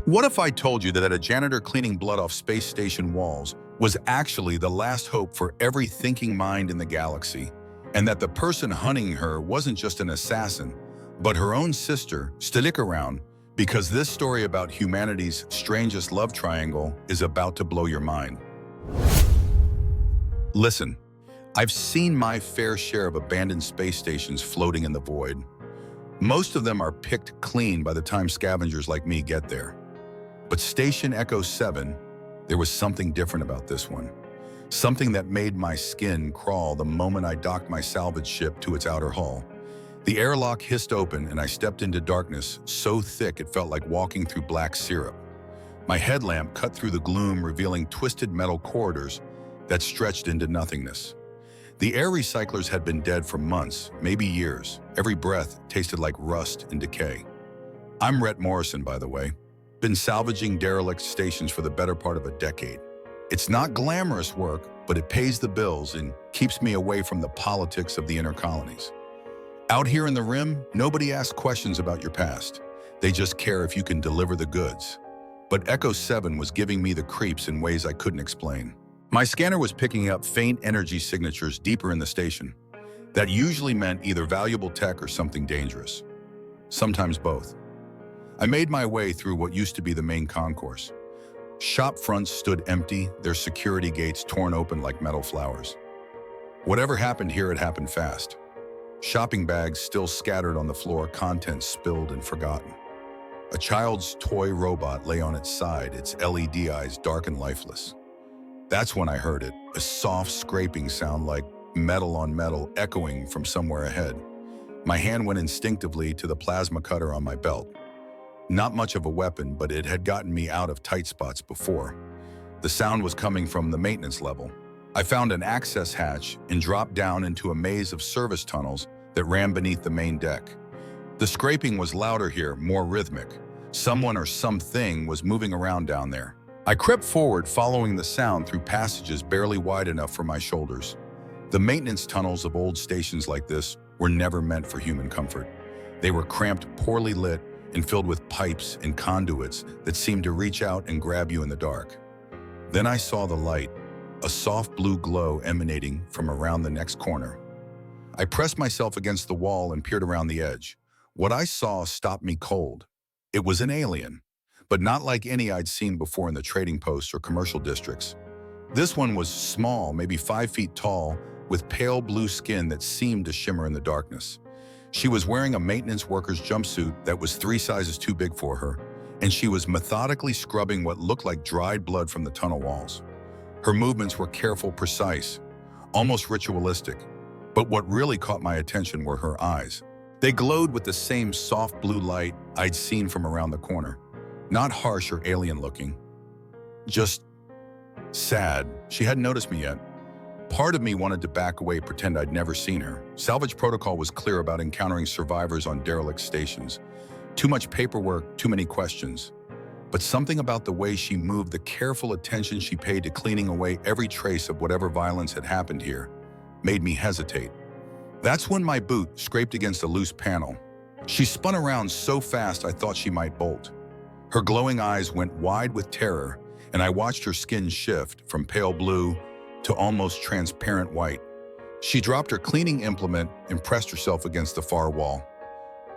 What if I told you that a janitor cleaning blood off space station walls was actually the last hope for every thinking mind in the galaxy, and that the person hunting her wasn't just an assassin, but her own sister? Stick around, because this story about humanity's strangest love triangle is about to blow your mind. Listen, I've seen my fair share of abandoned space stations floating in the void. Most of them are picked clean by the time scavengers like me get there. But Station Echo 7, there was something different about this one. Something that made my skin crawl the moment I docked my salvage ship to its outer hull. The airlock hissed open and I stepped into darkness so thick it felt like walking through black syrup. My headlamp cut through the gloom, revealing twisted metal corridors that stretched into nothingness. The air recyclers had been dead for months, maybe years. Every breath tasted like rust and decay. I'm Rhett Morrison, by the way. Been salvaging derelict stations for the better part of a decade. It's not glamorous work, but it pays the bills and keeps me away from the politics of the inner colonies. Out here in the Rim, nobody asks questions about your past. They just care if you can deliver the goods. But Echo 7 was giving me the creeps in ways I couldn't explain. My scanner was picking up faint energy signatures deeper in the station. That usually meant either valuable tech or something dangerous. Sometimes both. I made my way through what used to be the main concourse. Shop fronts stood empty, their security gates torn open like metal flowers. Whatever happened here had happened fast. Shopping bags still scattered on the floor, contents spilled and forgotten. A child's toy robot lay on its side, its LED eyes dark and lifeless. That's when I heard it, a soft scraping sound like metal on metal echoing from somewhere ahead. My hand went instinctively to the plasma cutter on my belt. Not much of a weapon, but it had gotten me out of tight spots before. The sound was coming from the maintenance level. I found an access hatch and dropped down into a maze of service tunnels that ran beneath the main deck. The scraping was louder here, more rhythmic. Someone or something was moving around down there. I crept forward, following the sound through passages barely wide enough for my shoulders. The maintenance tunnels of old stations like this were never meant for human comfort. They were cramped, poorly lit, and filled with pipes and conduits that seemed to reach out and grab you in the dark. Then I saw the light, a soft blue glow emanating from around the next corner. I pressed myself against the wall and peered around the edge. What I saw stopped me cold. It was an alien, but not like any I'd seen before in the trading posts or commercial districts. This one was small, maybe 5 feet tall, with pale blue skin that seemed to shimmer in the darkness. She was wearing a maintenance worker's jumpsuit that was 3 sizes too big for her, and she was methodically scrubbing what looked like dried blood from the tunnel walls. Her movements were careful, precise, almost ritualistic. But what really caught my attention were her eyes. They glowed with the same soft blue light I'd seen from around the corner. Not harsh or alien-looking, just sad. She hadn't noticed me yet. Part of me wanted to back away, pretend I'd never seen her. Salvage protocol was clear about encountering survivors on derelict stations. Too much paperwork, too many questions. But something about the way she moved, the careful attention she paid to cleaning away every trace of whatever violence had happened here, made me hesitate. That's when my boot scraped against a loose panel. She spun around so fast I thought she might bolt. Her glowing eyes went wide with terror, and I watched her skin shift from pale blue to almost transparent white. She dropped her cleaning implement and pressed herself against the far wall.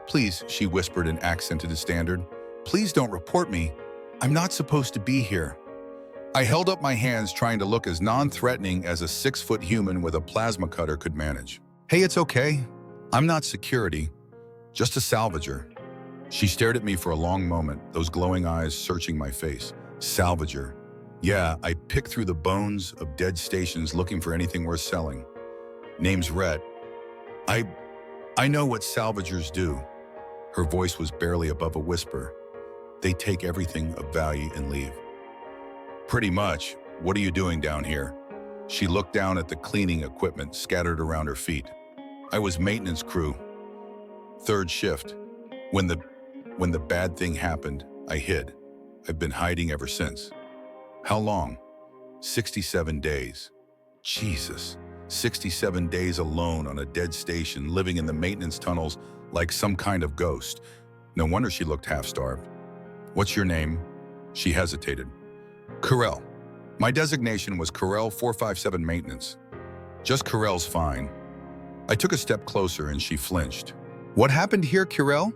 "Please," she whispered in accented standard, "please don't report me. I'm not supposed to be here." I held up my hands, trying to look as non-threatening as a 6-foot human with a plasma cutter could manage. "Hey, it's okay. I'm not security, just a salvager." She stared at me for a long moment, those glowing eyes searching my face. Salvager. Yeah, I picked through the bones of dead stations looking for anything worth selling. Name's Rhett. I know what salvagers do. Her voice was barely above a whisper. They take everything of value and leave. Pretty much. What are you doing down here? She looked down at the cleaning equipment scattered around her feet. I was maintenance crew. 3rd shift. When the bad thing happened, I hid. I've been hiding ever since. How long? 67 days. Jesus. 67 days alone on a dead station, living in the maintenance tunnels like some kind of ghost. No wonder she looked half-starved. "What's your name?" She hesitated. Corel. My designation was Corel 457 Maintenance. Just Corel's fine. I took a step closer and she flinched. What happened here, Corel?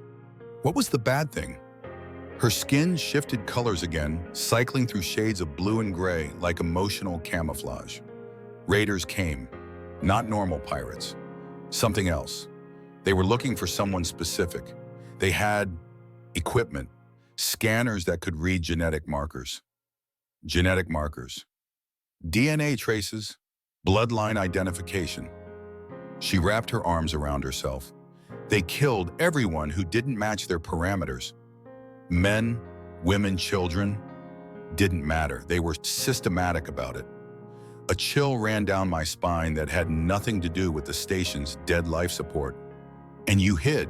What was the bad thing? Her skin shifted colors again, cycling through shades of blue and gray like emotional camouflage. Raiders came, not normal pirates. Something else. They were looking for someone specific. They had equipment, scanners that could read genetic markers. Genetic markers. DNA traces, bloodline identification. She wrapped her arms around herself. They killed everyone who didn't match their parameters. Men, women, children, didn't matter. They were systematic about it. A chill ran down my spine that had nothing to do with the station's dead life support. And you hid.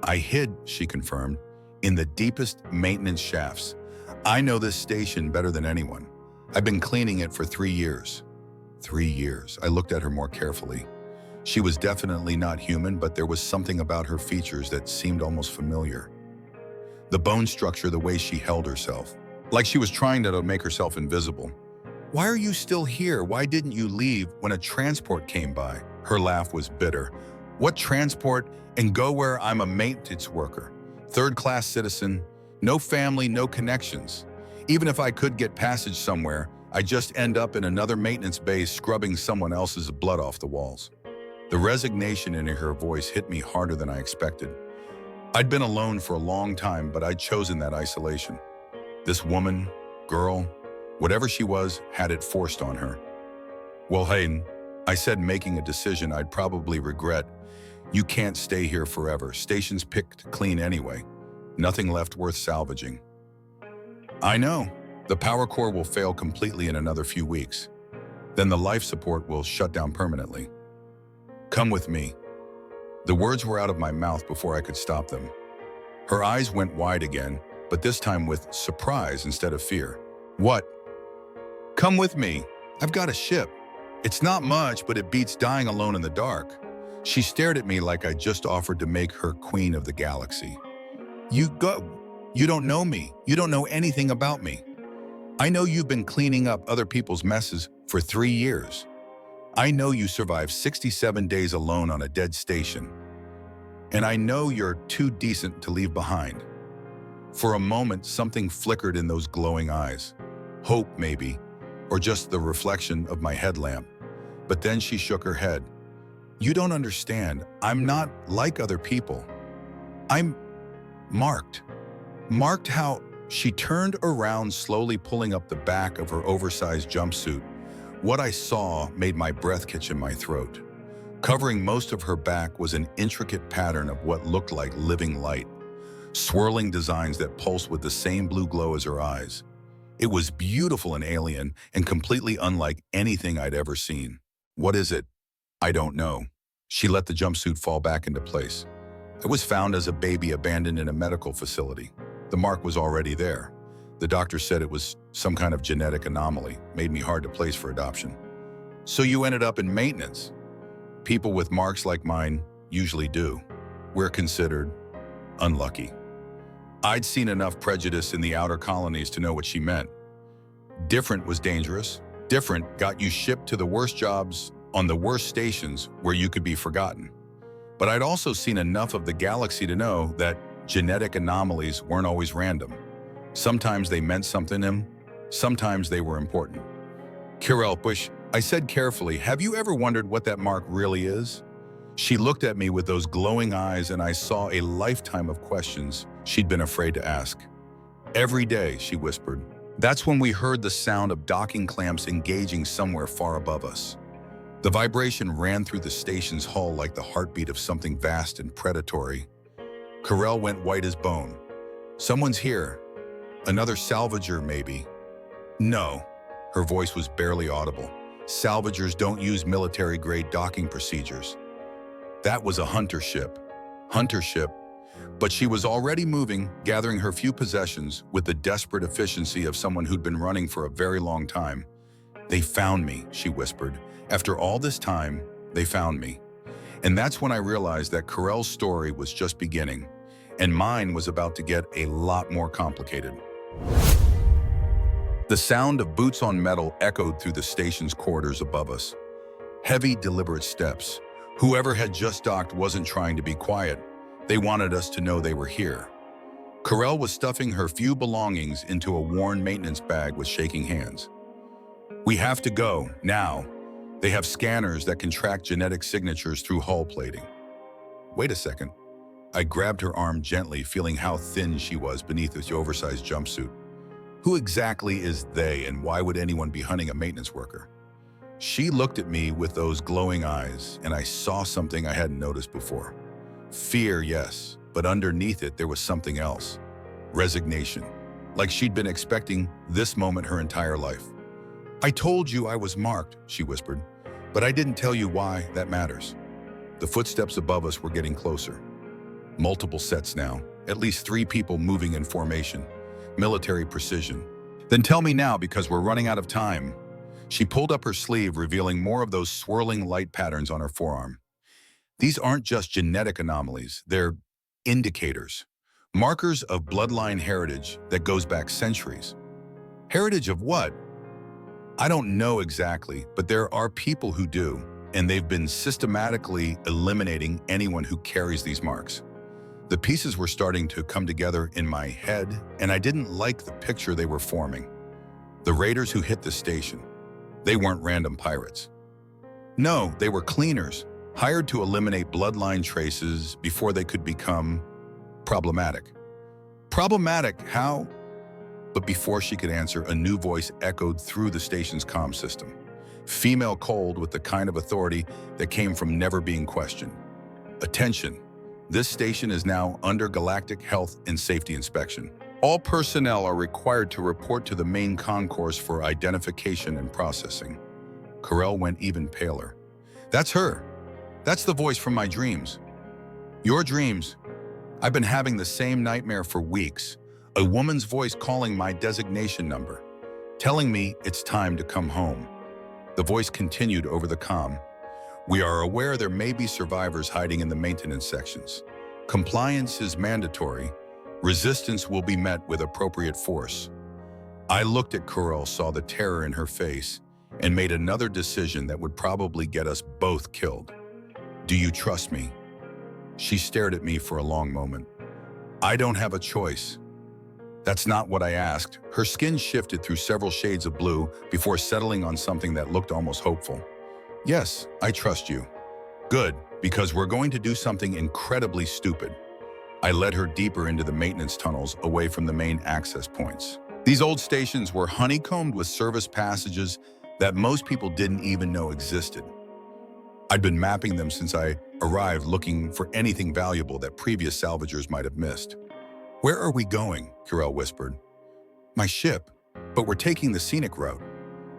I hid, she confirmed, in the deepest maintenance shafts. I know this station better than anyone. I've been cleaning it for 3 years. 3 years. I looked at her more carefully. She was definitely not human, but there was something about her features that seemed almost familiar. The bone structure, the way she held herself, like she was trying to make herself invisible. Why are you still here? Why didn't you leave when a transport came by? Her laugh was bitter. What transport? And go where? I'm a maintenance worker, third-class citizen, no family, no connections. Even if I could get passage somewhere, I'd just end up in another maintenance base scrubbing someone else's blood off the walls. The resignation in her voice hit me harder than I expected. I'd been alone for a long time, but I'd chosen that isolation. This woman, girl, whatever she was, had it forced on her. Well, Hayden, I said, making a decision I'd probably regret. You can't stay here forever. Station's picked clean anyway. Nothing left worth salvaging. I know. The power core will fail completely in another few weeks. Then the life support will shut down permanently. Come with me. The words were out of my mouth before I could stop them. Her eyes went wide again, but this time with surprise instead of fear. What? Come with me. I've got a ship. It's not much, but it beats dying alone in the dark. She stared at me like I just offered to make her queen of the galaxy. You don't know me. You don't know anything about me. I know you've been cleaning up other people's messes for 3 years. I know you survived 67 days alone on a dead station. And I know you're too decent to leave behind. For a moment, something flickered in those glowing eyes. Hope, maybe, or just the reflection of my headlamp. But then she shook her head. You don't understand. I'm not like other people. I'm marked. Marked how she turned around, slowly pulling up the back of her oversized jumpsuit. What I saw made my breath catch in my throat. Covering most of her back was an intricate pattern of what looked like living light, swirling designs that pulsed with the same blue glow as her eyes. It was beautiful and alien and completely unlike anything I'd ever seen. What is it? I don't know. She let the jumpsuit fall back into place. It was found as a baby abandoned in a medical facility. The mark was already there. The doctor said it was some kind of genetic anomaly, made me hard to place for adoption. So you ended up in maintenance. People with marks like mine usually do. We're considered unlucky. I'd seen enough prejudice in the outer colonies to know what she meant. Different was dangerous. Different got you shipped to the worst jobs on the worst stations where you could be forgotten. But I'd also seen enough of the galaxy to know that genetic anomalies weren't always random. Sometimes they meant something to him, sometimes they were important. Kirel Bush, I said carefully, have you ever wondered what that mark really is? She looked at me with those glowing eyes and I saw a lifetime of questions she'd been afraid to ask. Every day, she whispered. That's when we heard the sound of docking clamps engaging somewhere far above us. The vibration ran through the station's hull like the heartbeat of something vast and predatory. Kirel went white as bone. Someone's here. Another salvager, maybe. No. Her voice was barely audible. Salvagers don't use military-grade docking procedures. That was a hunter ship. Hunter ship. But she was already moving, gathering her few possessions with the desperate efficiency of someone who'd been running for a very long time. They found me, she whispered. After all this time, they found me. And that's when I realized that Kirel's story was just beginning, and mine was about to get a lot more complicated. The sound of boots on metal echoed through the station's corridors above us. Heavy, deliberate steps. Whoever had just docked wasn't trying to be quiet. They wanted us to know they were here. Carell was stuffing her few belongings into a worn maintenance bag with shaking hands. "We have to go, now. They have scanners that can track genetic signatures through hull plating." "Wait a second." I grabbed her arm gently, feeling how thin she was beneath this oversized jumpsuit. "Who exactly is they, and why would anyone be hunting a maintenance worker?" She looked at me with those glowing eyes, and I saw something I hadn't noticed before. Fear, yes, but underneath it there was something else. Resignation. Like she'd been expecting this moment her entire life. "I told you I was marked," she whispered, "but I didn't tell you why that matters." The footsteps above us were getting closer. Multiple sets now, at least 3 people moving in formation. Military precision. "Then tell me now, because we're running out of time." She pulled up her sleeve, revealing more of those swirling light patterns on her forearm. These aren't just genetic anomalies, they're indicators. Markers of bloodline heritage that goes back centuries. Heritage of what? I don't know exactly, but there are people who do, and they've been systematically eliminating anyone who carries these marks. The pieces were starting to come together in my head, and I didn't like the picture they were forming. The raiders who hit the station. They weren't random pirates. No, they were cleaners, hired to eliminate bloodline traces before they could become problematic. Problematic, how? But before she could answer, a new voice echoed through the station's comm system. Female, cold, with the kind of authority that came from never being questioned. "Attention. This station is now under galactic health and safety inspection. All personnel are required to report to the main concourse for identification and processing." Carell went even paler. "That's her. That's the voice from my dreams." "Your dreams?" "I've been having the same nightmare for weeks. A woman's voice calling my designation number, telling me it's time to come home." The voice continued over the comm. "We are aware there may be survivors hiding in the maintenance sections. Compliance is mandatory. Resistance will be met with appropriate force." I looked at Carell, saw the terror in her face, and made another decision that would probably get us both killed. "Do you trust me?" She stared at me for a long moment. "I don't have a choice." That's not what I asked. Her skin shifted through several shades of blue before settling on something that looked almost hopeful. "Yes, I trust you." "Good, because we're going to do something incredibly stupid." I led her deeper into the maintenance tunnels, away from the main access points. These old stations were honeycombed with service passages that most people didn't even know existed. I'd been mapping them since I arrived, looking for anything valuable that previous salvagers might have missed. "Where are we going?" Carell whispered. "My ship, but we're taking the scenic route."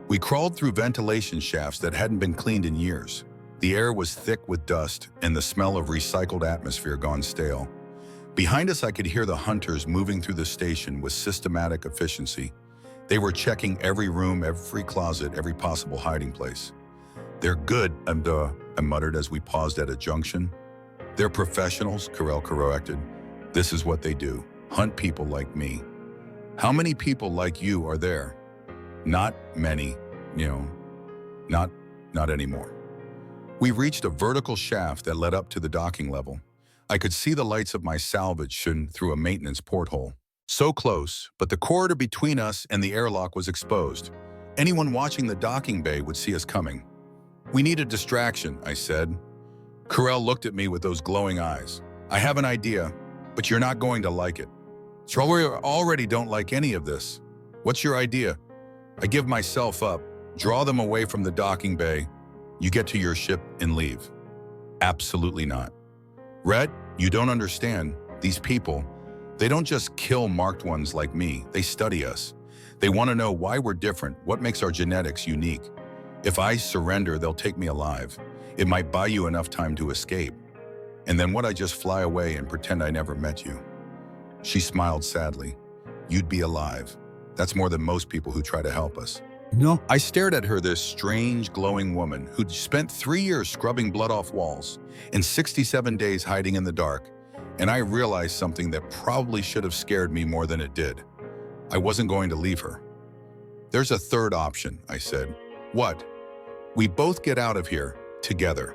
We crawled through ventilation shafts that hadn't been cleaned in years. The air was thick with dust and the smell of recycled atmosphere gone stale. Behind us, I could hear the hunters moving through the station with systematic efficiency. They were checking every room, every closet, every possible hiding place. "They're good," I muttered as we paused at a junction. "They're professionals," Carell corrected. "This is what they do, hunt people like me." "How many people like you are there?" "Not many, not anymore." We reached a vertical shaft that led up to the docking level. I could see the lights of my salvage shone through a maintenance porthole. So close, but the corridor between us and the airlock was exposed. Anyone watching the docking bay would see us coming. "We need a distraction," I said. Carell looked at me with those glowing eyes. "I have an idea, but you're not going to like it." "So we already don't like any of this. What's your idea?" "I give myself up, draw them away from the docking bay. You get to your ship and leave." "Absolutely not." "Red, you don't understand. These people, they don't just kill marked ones like me. They study us. They want to know why we're different, what makes our genetics unique. If I surrender, they'll take me alive. It might buy you enough time to escape. And then would I just fly away and pretend I never met you?" She smiled sadly. "You'd be alive. That's more than most people who try to help us." "No." I stared at her, this strange, glowing woman who'd spent 3 years scrubbing blood off walls and 67 days hiding in the dark, and I realized something that probably should have scared me more than it did. I wasn't going to leave her. There's a third option, I said. What? We both get out of here, together.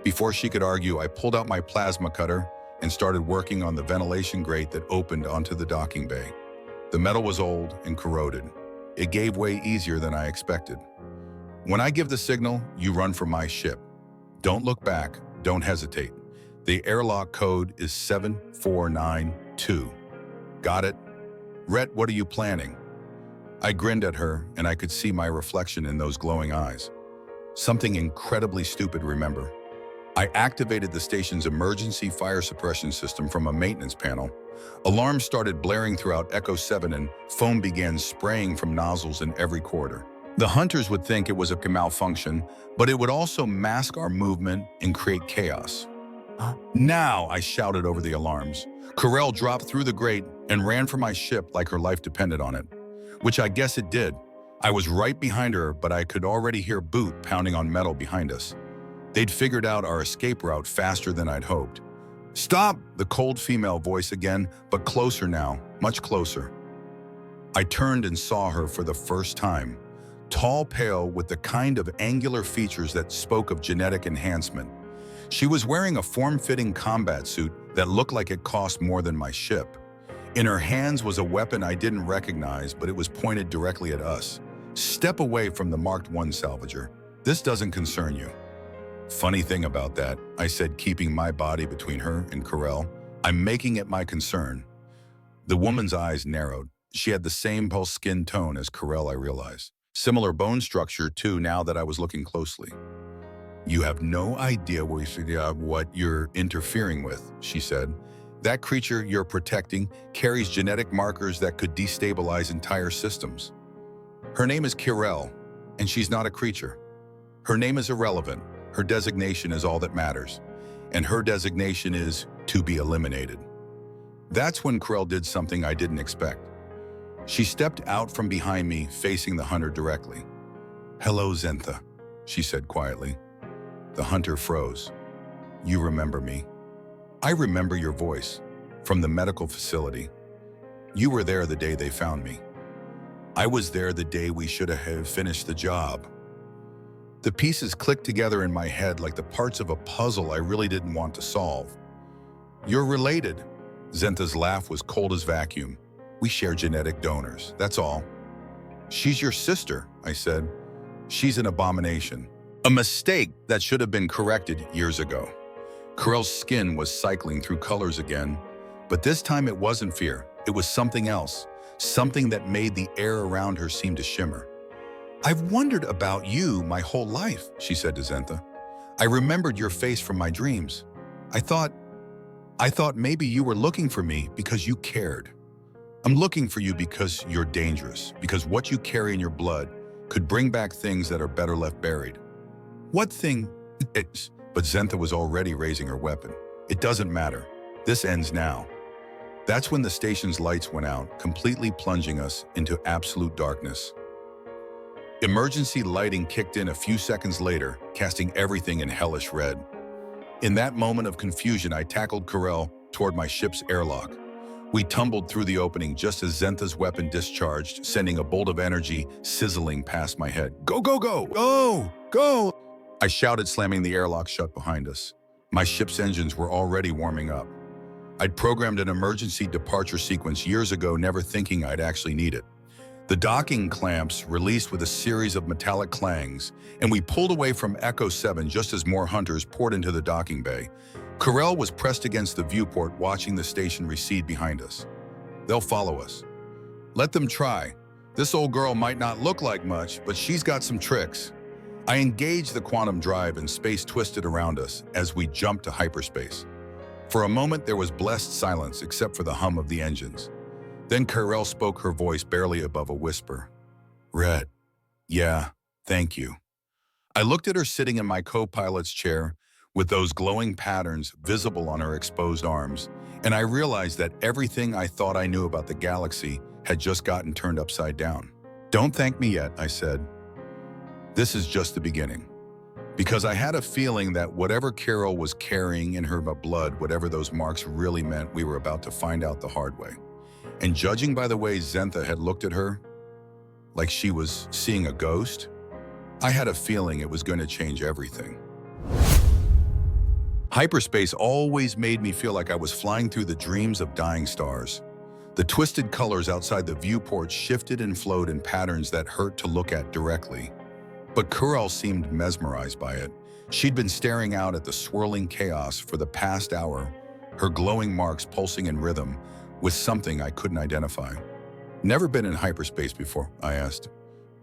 Before she could argue, I pulled out my plasma cutter and started working on the ventilation grate that opened onto the docking bay. The metal was old and corroded. It gave way easier than I expected. When I give the signal, you run for my ship. Don't look back, don't hesitate. The airlock code is 7492. Got it? Rhett, what are you planning? I grinned at her, and I could see my reflection in those glowing eyes. Something incredibly stupid, remember? I activated the station's emergency fire suppression system from a maintenance panel. Alarms started blaring throughout Echo 7 and foam began spraying from nozzles in every corridor. The hunters would think it was a malfunction, but it would also mask our movement and create chaos. Now, I shouted over the alarms. Corell dropped through the grate and ran for my ship like her life depended on it, which I guess it did. I was right behind her, but I could already hear boot pounding on metal behind us. They'd figured out our escape route faster than I'd hoped. Stop! The cold female voice again, but closer now, much closer. I turned and saw her for the first time. Tall, pale, with the kind of angular features that spoke of genetic enhancement. She was wearing a form-fitting combat suit that looked like it cost more than my ship. In her hands was a weapon I didn't recognize, but it was pointed directly at us. Step away from the Marked I salvager. This doesn't concern you. Funny thing about that, I said, keeping my body between her and Corell. I'm making it my concern. The woman's eyes narrowed. She had the same pale skin tone as Corell, I realized. Similar bone structure, too, now that I was looking closely. You have no idea what you're interfering with, she said. That creature you're protecting carries genetic markers that could destabilize entire systems. Her name is Corell, and she's not a creature. Her name is irrelevant. Her designation is all that matters, and her designation is to be eliminated. That's when Corell did something I didn't expect. She stepped out from behind me, facing the hunter directly. Hello, Zentha, she said quietly. The hunter froze. You remember me? I remember your voice, from the medical facility. You were there the day they found me. I was there the day we should have finished the job. The pieces clicked together in my head like the parts of a puzzle I really didn't want to solve. You're related. Zentha's laugh was cold as vacuum. We share genetic donors, that's all. She's your sister, I said. She's an abomination. A mistake that should have been corrected years ago. Corell's skin was cycling through colors again, but this time it wasn't fear. It was something else, something that made the air around her seem to shimmer. I've wondered about you my whole life, she said to Zentha. I remembered your face from my dreams. I thought maybe you were looking for me because you cared. I'm looking for you because you're dangerous, because what you carry in your blood could bring back things that are better left buried. What thing? But Zentha was already raising her weapon. It doesn't matter. This ends now. That's when the station's lights went out, completely plunging us into absolute darkness. Emergency lighting kicked in a few seconds later, casting everything in hellish red. In that moment of confusion, I tackled Corell toward my ship's airlock. We tumbled through the opening just as Zentha's weapon discharged, sending a bolt of energy sizzling past my head. Go, go, go! Go! Go! I shouted, slamming the airlock shut behind us. My ship's engines were already warming up. I'd programmed an emergency departure sequence years ago, never thinking I'd actually need it. The docking clamps released with a series of metallic clangs, and we pulled away from Echo 7 just as more hunters poured into the docking bay. Corell was pressed against the viewport, watching the station recede behind us. They'll follow us. Let them try. This old girl might not look like much, but she's got some tricks. I engaged the quantum drive and space twisted around us as we jumped to hyperspace. For a moment, there was blessed silence except for the hum of the engines. Then Corell spoke, her voice barely above a whisper. Red. Yeah, thank you. I looked at her sitting in my co-pilot's chair with those glowing patterns visible on her exposed arms, and I realized that everything I thought I knew about the galaxy had just gotten turned upside down. Don't thank me yet, I said. This is just the beginning. Because I had a feeling that whatever Corell was carrying in her blood, whatever those marks really meant, we were about to find out the hard way. And judging by the way Zentha had looked at her, like she was seeing a ghost. I had a feeling it was going to change everything. Hyperspace always made me feel like I was flying through the dreams of dying stars. The twisted colors outside the viewport shifted and flowed in patterns that hurt to look at directly. But Kurel seemed mesmerized by it. She'd been staring out at the swirling chaos for the past hour, her glowing marks pulsing in rhythm with something I couldn't identify. Never been in hyperspace before, I asked.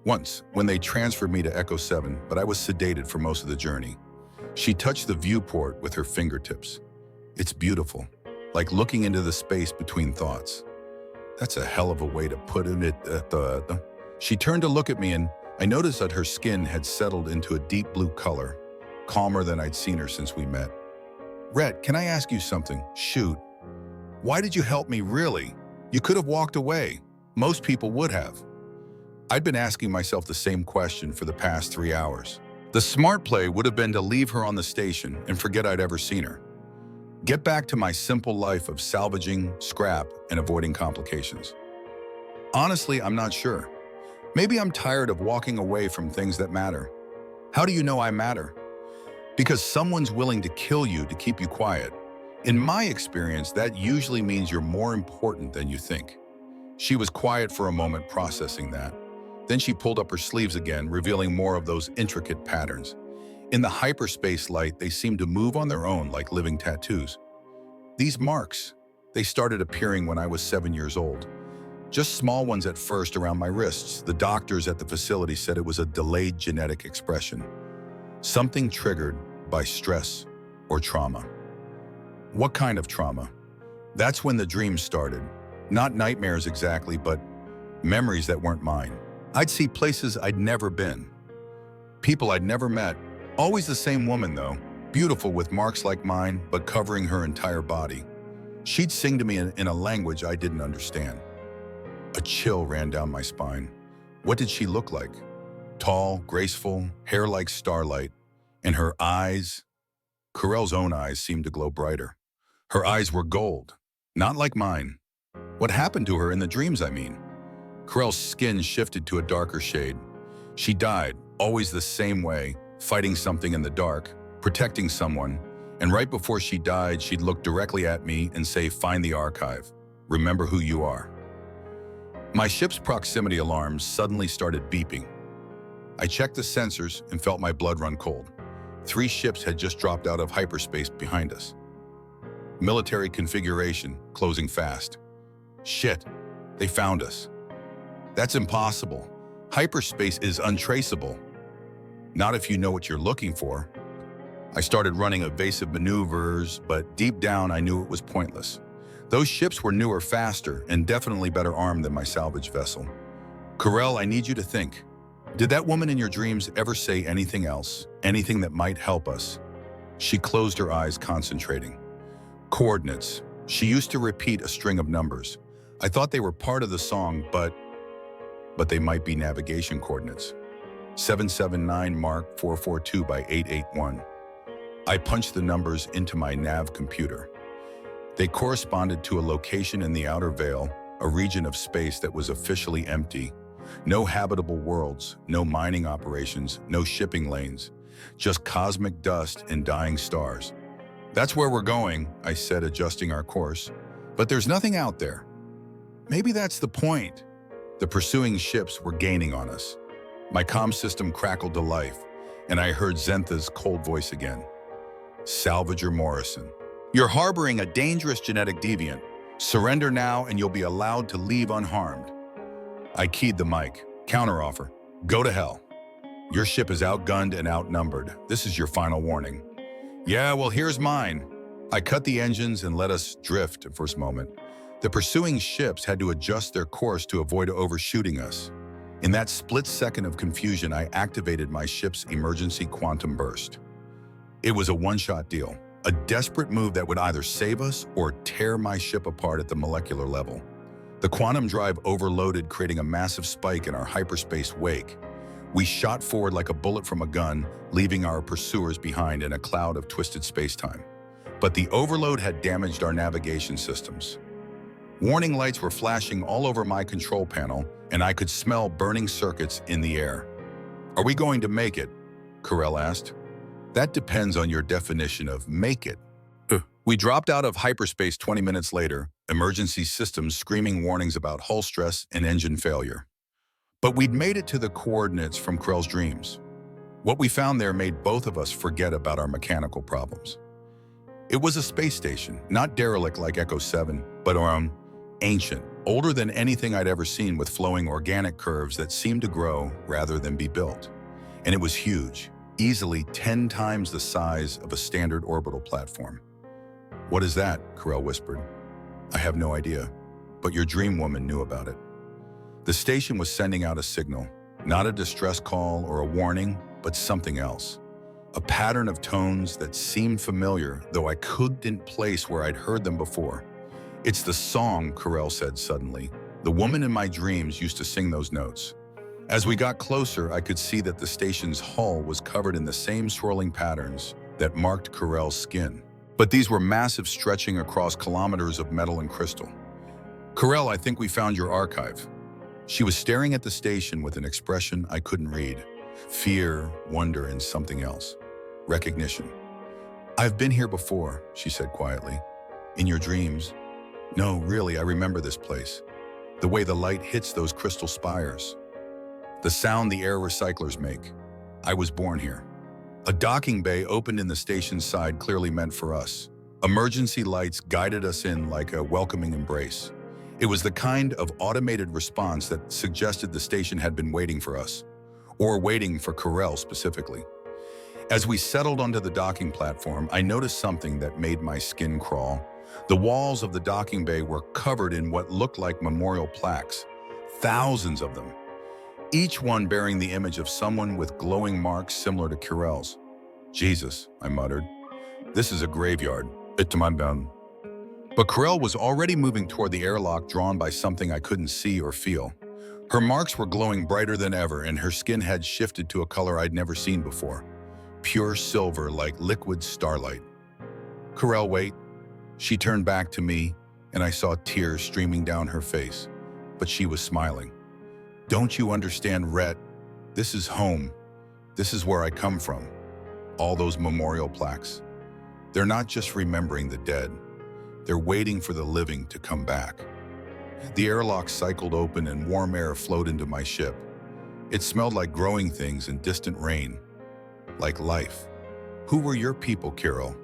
Once, when they transferred me to Echo 7, but I was sedated for most of the journey. She touched the viewport with her fingertips. It's beautiful, like looking into the space between thoughts. That's a hell of a way to put it. She turned to look at me and I noticed that her skin had settled into a deep blue color, calmer than I'd seen her since we met. Rhett, can I ask you something? Shoot. Why did you help me, really? You could have walked away. Most people would have. I'd been asking myself the same question for the past 3 hours. The smart play would have been to leave her on the station and forget I'd ever seen her. Get back to my simple life of salvaging, scrap, and avoiding complications. Honestly, I'm not sure. Maybe I'm tired of walking away from things that matter. How do you know I matter? Because someone's willing to kill you to keep you quiet. In my experience, that usually means you're more important than you think. She was quiet for a moment, processing that. Then she pulled up her sleeves again, revealing more of those intricate patterns. In the hyperspace light, they seemed to move on their own like living tattoos. These marks, they started appearing when I was 7 years old. Just small ones at first around my wrists. The doctors at the facility said it was a delayed genetic expression. Something triggered by stress or trauma. What kind of trauma? That's when the dreams started. Not nightmares exactly, but memories that weren't mine. I'd see places I'd never been. People I'd never met. Always the same woman, though. Beautiful with marks like mine, but covering her entire body. She'd sing to me in a language I didn't understand. A chill ran down my spine. What did she look like? Tall, graceful, hair like starlight, and her eyes... Kurel's own eyes seemed to glow brighter. Her eyes were gold, not like mine. What happened to her in the dreams, I mean? Kurel's skin shifted to a darker shade. She died, always the same way, fighting something in the dark, protecting someone, and right before she died, she'd look directly at me and say, "Find the archive. Remember who you are." My ship's proximity alarms suddenly started beeping. I checked the sensors and felt my blood run cold. 3 ships had just dropped out of hyperspace behind us. Military configuration, closing fast. Shit, they found us. That's impossible. Hyperspace is untraceable. Not if you know what you're looking for. I started running evasive maneuvers, but deep down I knew it was pointless. Those ships were newer, faster, and definitely better armed than my salvage vessel. Kurel, I need you to think. Did that woman in your dreams ever say anything else? Anything that might help us? She closed her eyes, concentrating. Coordinates. She used to repeat a string of numbers. I thought they were part of the song, but they might be navigation coordinates. 779 Mark 442 by 881. I punched the numbers into my nav computer. They corresponded to a location in the outer veil, a region of space that was officially empty. No habitable worlds, no mining operations, no shipping lanes, just cosmic dust and dying stars. That's where we're going, I said, adjusting our course. But there's nothing out there. Maybe that's the point. The pursuing ships were gaining on us. My comm system crackled to life, and I heard Zentha's cold voice again. Salvager Morrison. You're harboring a dangerous genetic deviant. Surrender now and you'll be allowed to leave unharmed. I keyed the mic. Counteroffer. Go to hell. Your ship is outgunned and outnumbered. This is your final warning. Yeah, well, here's mine. I cut the engines and let us drift for a moment. The pursuing ships had to adjust their course to avoid overshooting us. In that split second of confusion, I activated my ship's emergency quantum burst. It was a one-shot deal, a desperate move that would either save us or tear my ship apart at the molecular level. The quantum drive overloaded, creating a massive spike in our hyperspace wake. We shot forward like a bullet from a gun, leaving our pursuers behind in a cloud of twisted space-time. But the overload had damaged our navigation systems. Warning lights were flashing all over my control panel, and I could smell burning circuits in the air. "Are we going to make it?" Carell asked. "That depends on your definition of make it." We dropped out of hyperspace 20 minutes later, emergency systems screaming warnings about hull stress and engine failure. But we'd made it to the coordinates from Carell's dreams. What we found there made both of us forget about our mechanical problems. It was a space station, not derelict like Echo 7, but ancient, older than anything I'd ever seen, with flowing organic curves that seemed to grow rather than be built. And it was huge, easily 10 times the size of a standard orbital platform. "What is that?" Carell whispered. "I have no idea, but your dream woman knew about it." The station was sending out a signal, not a distress call or a warning, but something else. A pattern of tones that seemed familiar, though I couldn't place where I'd heard them before. "It's the song," Carell said suddenly. "The woman in my dreams used to sing those notes." As we got closer, I could see that the station's hull was covered in the same swirling patterns that marked Carell's skin. But these were massive, stretching across kilometers of metal and crystal. "Carell, I think we found your archive." She was staring at the station with an expression I couldn't read. Fear, wonder, and something else. Recognition. "I've been here before," she said quietly. "In your dreams." "No, really, I remember this place. The way the light hits those crystal spires. The sound the air recyclers make. I was born here." A docking bay opened in the station's side, clearly meant for us. Emergency lights guided us in like a welcoming embrace. It was the kind of automated response that suggested the station had been waiting for us, or waiting for Carell specifically. As we settled onto the docking platform, I noticed something that made my skin crawl. The walls of the docking bay were covered in what looked like memorial plaques, thousands of them, each one bearing the image of someone with glowing marks similar to Carell's. "Jesus," I muttered. "This is a graveyard. It's my bound." But Carell was already moving toward the airlock, drawn by something I couldn't see or feel. Her marks were glowing brighter than ever, and her skin had shifted to a color I'd never seen before. Pure silver, like liquid starlight. "Carell, wait." She turned back to me, and I saw tears streaming down her face. But she was smiling. "Don't you understand, Rhett? This is home. This is where I come from. All those memorial plaques. They're not just remembering the dead. They're waiting for the living to come back." The airlock cycled open and warm air flowed into my ship. It smelled like growing things and distant rain. Like life. "Who were your people, Carell?"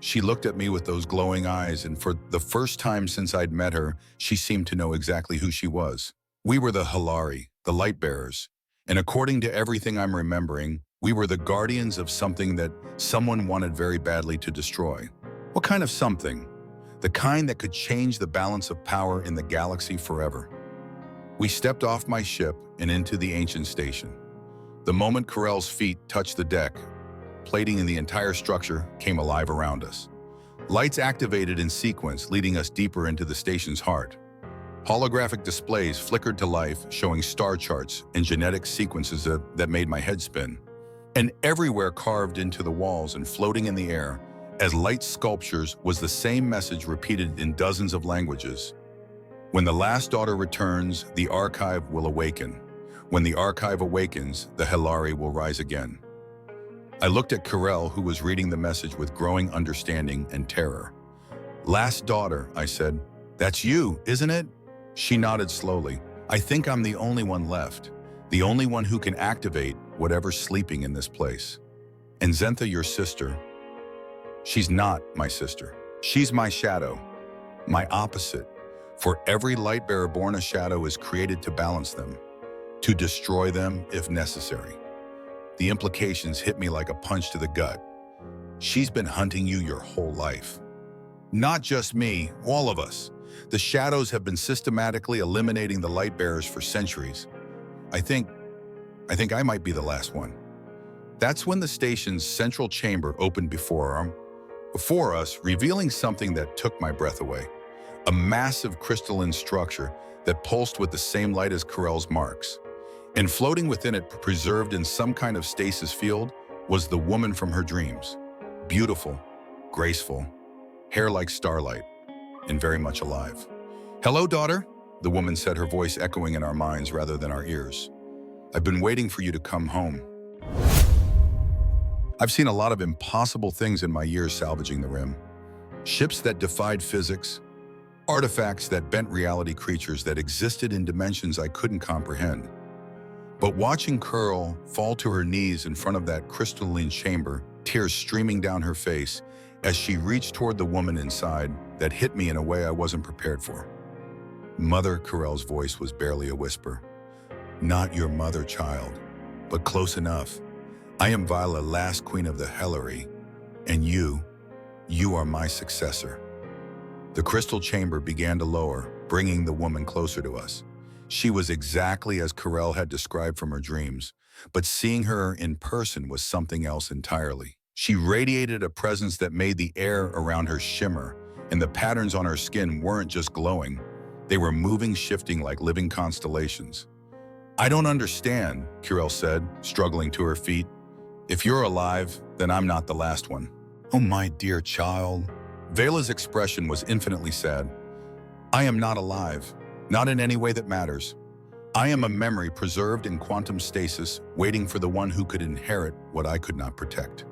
She looked at me with those glowing eyes, and for the first time since I'd met her, she seemed to know exactly who she was. "We were the Hilari, the light bearers, and according to everything I'm remembering, we were the guardians of something that someone wanted very badly to destroy." "What kind of something?" "The kind that could change the balance of power in the galaxy forever." We stepped off my ship and into the ancient station. The moment Carell's feet touched the deck, plating in the entire structure came alive around us. Lights activated in sequence, leading us deeper into the station's heart. Holographic displays flickered to life, showing star charts and genetic sequences that made my head spin. And everywhere, carved into the walls and floating in the air, as light sculptures, was the same message repeated in dozens of languages. "When the last daughter returns, the archive will awaken. When the archive awakens, the Hilari will rise again." I looked at Carell, who was reading the message with growing understanding and terror. "Last daughter," I said. "That's you, isn't it?" She nodded slowly. "I think I'm the only one left. The only one who can activate whatever's sleeping in this place." "And Zentha, your sister?" "She's not my sister. She's my shadow. My opposite. For every light bearer born, a shadow is created to balance them. To destroy them if necessary." The implications hit me like a punch to the gut. "She's been hunting you your whole life." "Not just me, all of us. The shadows have been systematically eliminating the light bearers for centuries. I think I might be the last one." That's when the station's central chamber opened before us, revealing something that took my breath away. A massive crystalline structure that pulsed with the same light as Carell's marks. And floating within it, preserved in some kind of stasis field, was the woman from her dreams. Beautiful, graceful, hair like starlight, and very much alive. "Hello, daughter," the woman said, her voice echoing in our minds rather than our ears. "I've been waiting for you to come home." I've seen a lot of impossible things in my years salvaging the rim. Ships that defied physics, artifacts that bent reality, creatures that existed in dimensions I couldn't comprehend. But watching Curl fall to her knees in front of that crystalline chamber, tears streaming down her face as she reached toward the woman inside, that hit me in a way I wasn't prepared for. "Mother," Carell's voice was barely a whisper. "Not your mother, child, but close enough. I am Viola, last queen of the Hellery, and you are my successor." The crystal chamber began to lower, bringing the woman closer to us. She was exactly as Carell had described from her dreams, but seeing her in person was something else entirely. She radiated a presence that made the air around her shimmer, and the patterns on her skin weren't just glowing. They were moving, shifting like living constellations. "I don't understand," Carell said, struggling to her feet. "If you're alive, then I'm not the last one." "Oh, my dear child." Vela's expression was infinitely sad. "I am not alive. Not in any way that matters. I am a memory preserved in quantum stasis, waiting for the one who could inherit what I could not protect."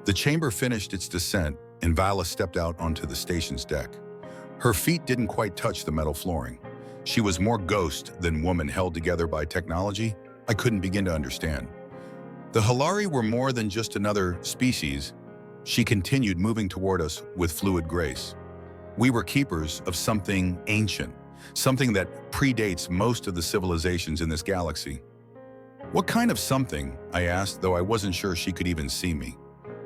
The chamber finished its descent, and Viola stepped out onto the station's deck. Her feet didn't quite touch the metal flooring. She was more ghost than woman, held together by technology I couldn't begin to understand. The Hellery were more than just another species. She continued, moving toward us with fluid grace. We were keepers of something ancient, something that predates most of the civilizations in this galaxy. "What kind of something?" I asked, though I wasn't sure she could even see me.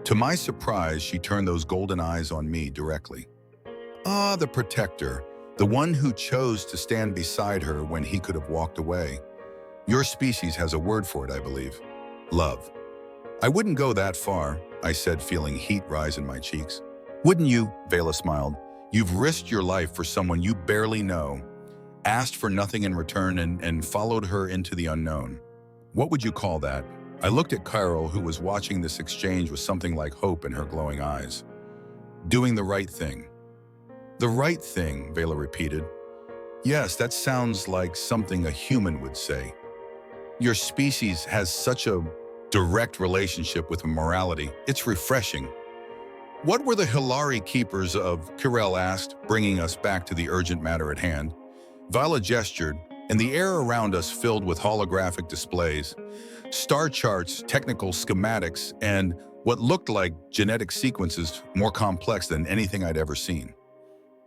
To my surprise, she turned those golden eyes on me directly. "Ah, the protector, the one who chose to stand beside her when he could have walked away. Your species has a word for it, I believe. Love." "I wouldn't go that far," I said, feeling heat rise in my cheeks. "Wouldn't you?" Vela smiled. "You've risked your life for someone you barely know, asked for nothing in return, and followed her into the unknown. What would you call that?" I looked at Carol, who was watching this exchange with something like hope in her glowing eyes. "Doing the right thing." "The right thing," Vela repeated. "Yes, that sounds like something a human would say. Your species has such a direct relationship with morality. It's refreshing." "What were the Hellery keepers of?" Carell asked, bringing us back to the urgent matter at hand. Viola gestured, and the air around us filled with holographic displays, star charts, technical schematics, and what looked like genetic sequences more complex than anything I'd ever seen.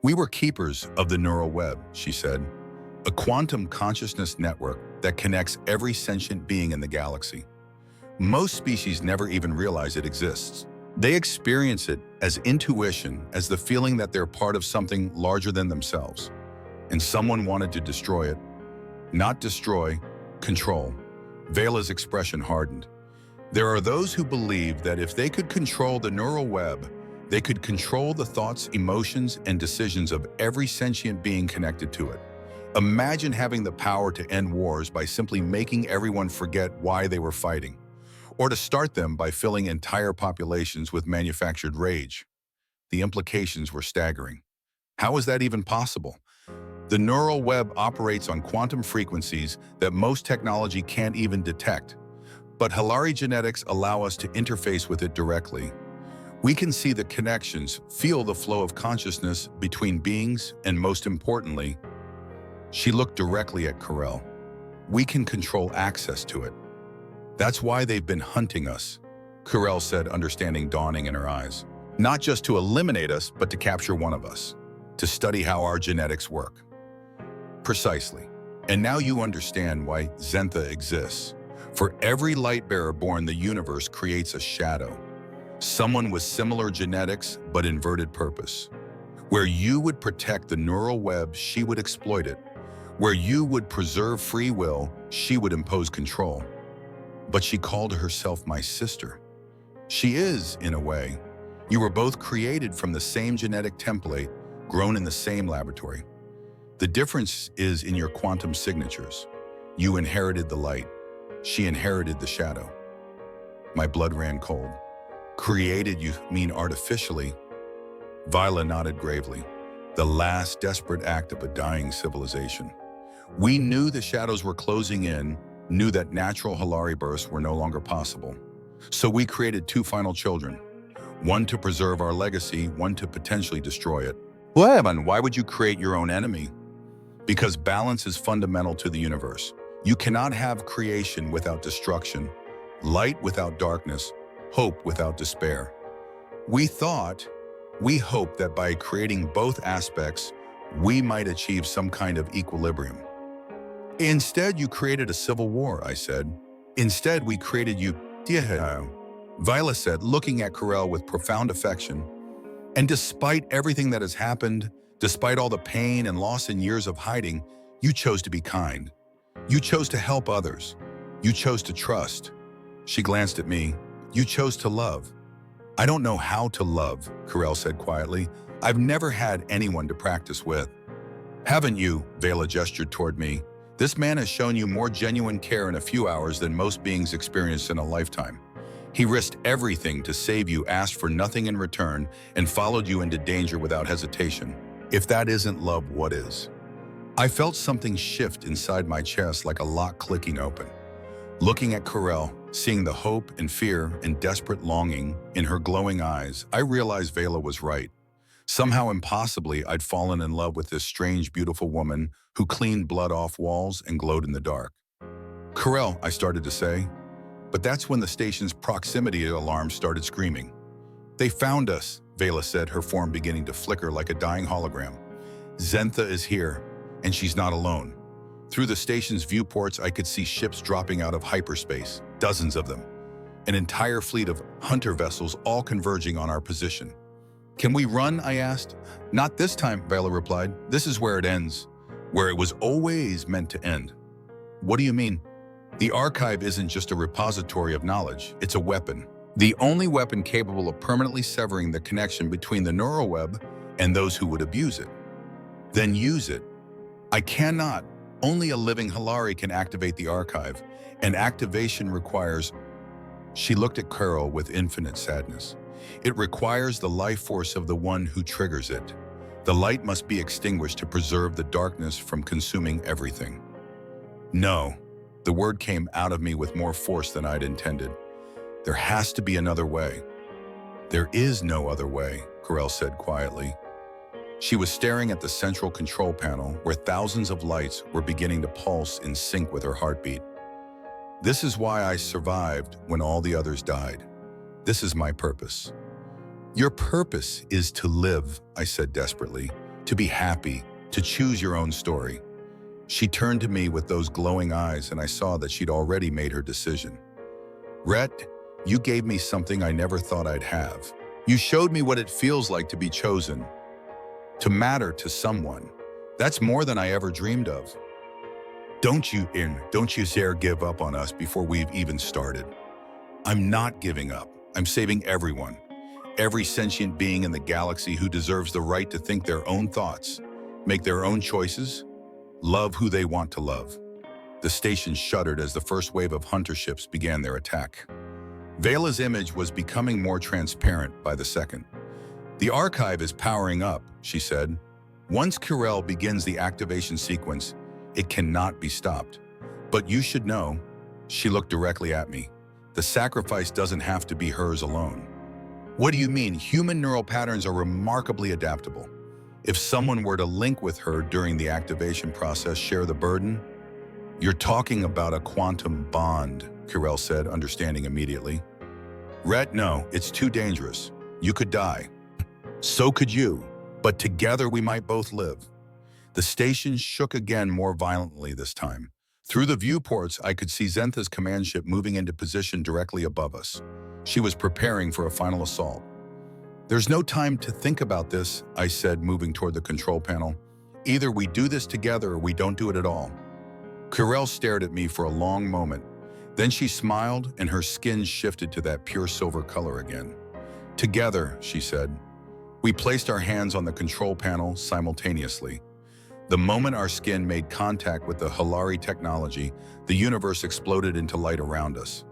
"We were keepers of the neural web," she said, "a quantum consciousness network that connects every sentient being in the galaxy. Most species never even realize it exists. They experience it as intuition, as the feeling that they're part of something larger than themselves. And someone wanted to destroy it. Not destroy, control." Vela's expression hardened. "There are those who believe that if they could control the neural web, they could control the thoughts, emotions, and decisions of every sentient being connected to it. Imagine having the power to end wars by simply making everyone forget why they were fighting, or to start them by filling entire populations with manufactured rage." The implications were staggering. How is that even possible? The neural web operates on quantum frequencies that most technology can't even detect, but Hellery genetics allow us to interface with it directly. We can see the connections, feel the flow of consciousness between beings, and most importantly, she looked directly at Carell. We can control access to it. "That's why they've been hunting us," Carell said, understanding dawning in her eyes. "Not just to eliminate us, but to capture one of us, to study how our genetics work." "Precisely. And now you understand why Zentha exists. For every light bearer born, the universe creates a shadow. Someone with similar genetics, but inverted purpose. Where you would protect the neural web, she would exploit it. Where you would preserve free will, she would impose control. But she called herself my sister. She is, in a way. You were both created from the same genetic template, grown in the same laboratory. The difference is in your quantum signatures. You inherited the light. She inherited the shadow." My blood ran cold. "Created, you mean artificially?" Viola nodded gravely. the last desperate act of a dying civilization. We knew the shadows were closing in, knew that natural Hilari births were no longer possible. So we created two final children, one to preserve our legacy, one to potentially destroy it. Well, why would you create your own enemy? Because balance is fundamental to the universe. You cannot have creation without destruction, light without darkness, hope without despair. We hoped that by creating both aspects, we might achieve some kind of equilibrium. Instead, you created a civil war, I said. Instead, we created you. Viola said, looking at Corel with profound affection. And despite everything that has happened, despite all the pain and loss and years of hiding, you chose to be kind. You chose to help others. You chose to trust. She glanced at me. You chose to love. I don't know how to love, Corel said quietly. I've never had anyone to practice with. Haven't you? Vela gestured toward me. This man has shown you more genuine care in a few hours than most beings experience in a lifetime. He risked everything to save you, asked for nothing in return, and followed you into danger without hesitation. If that isn't love, what is? I felt something shift inside my chest like a lock clicking open. Looking at Corel, seeing the hope and fear and desperate longing in her glowing eyes, I realized Vela was right. Somehow impossibly, I'd fallen in love with this strange, beautiful woman who cleaned blood off walls and glowed in the dark. Corel, I started to say, but that's when the station's proximity alarm started screaming. They found us, Vela said, her form beginning to flicker like a dying hologram. Zentha is here, and she's not alone. Through the station's viewports, I could see ships dropping out of hyperspace, dozens of them. An entire fleet of hunter vessels all converging on our position. Can we run? I asked. Not this time, Vela replied. This is where it ends, where it was always meant to end. What do you mean? The archive isn't just a repository of knowledge, it's a weapon. The only weapon capable of permanently severing the connection between the neural web and those who would abuse it. Then use it. I cannot. Only a living Hilari can activate the archive, and activation requires... She looked at Carol with infinite sadness. It requires the life force of the one who triggers it. The light must be extinguished to preserve the darkness from consuming everything. No, the word came out of me with more force than I'd intended. There has to be another way. There is no other way, Corel said quietly. She was staring at the central control panel where thousands of lights were beginning to pulse in sync with her heartbeat. This is why I survived when all the others died. This is my purpose. Your purpose is to live, I said desperately, to be happy, to choose your own story. She turned to me with those glowing eyes, and I saw that she'd already made her decision. Rhett, you gave me something I never thought I'd have. You showed me what it feels like to be chosen, to matter to someone. That's more than I ever dreamed of. Don't you dare give up on us before we've even started. I'm not giving up. I'm saving everyone. Every sentient being in the galaxy who deserves the right to think their own thoughts, make their own choices, love who they want to love. The station shuddered as the first wave of hunter ships began their attack. Vela's image was becoming more transparent by the second. The archive is powering up, she said. Once Corel begins the activation sequence, it cannot be stopped. But you should know, she looked directly at me, the sacrifice doesn't have to be hers alone. What do you mean? Human neural patterns are remarkably adaptable. If someone were to link with her during the activation process, share the burden? You're talking about a quantum bond, Corel said, understanding immediately. Rhett, no, it's too dangerous. You could die. So could you, but together we might both live. The station shook again more violently this time. Through the viewports, I could see Zentha's command ship moving into position directly above us. She was preparing for a final assault. There's no time to think about this, I said, moving toward the control panel. Either we do this together or we don't do it at all. Corel stared at me for a long moment. Then she smiled and her skin shifted to that pure silver color again. Together, she said. We placed our hands on the control panel simultaneously. The moment our skin made contact with the Hilari technology, the universe exploded into light around us.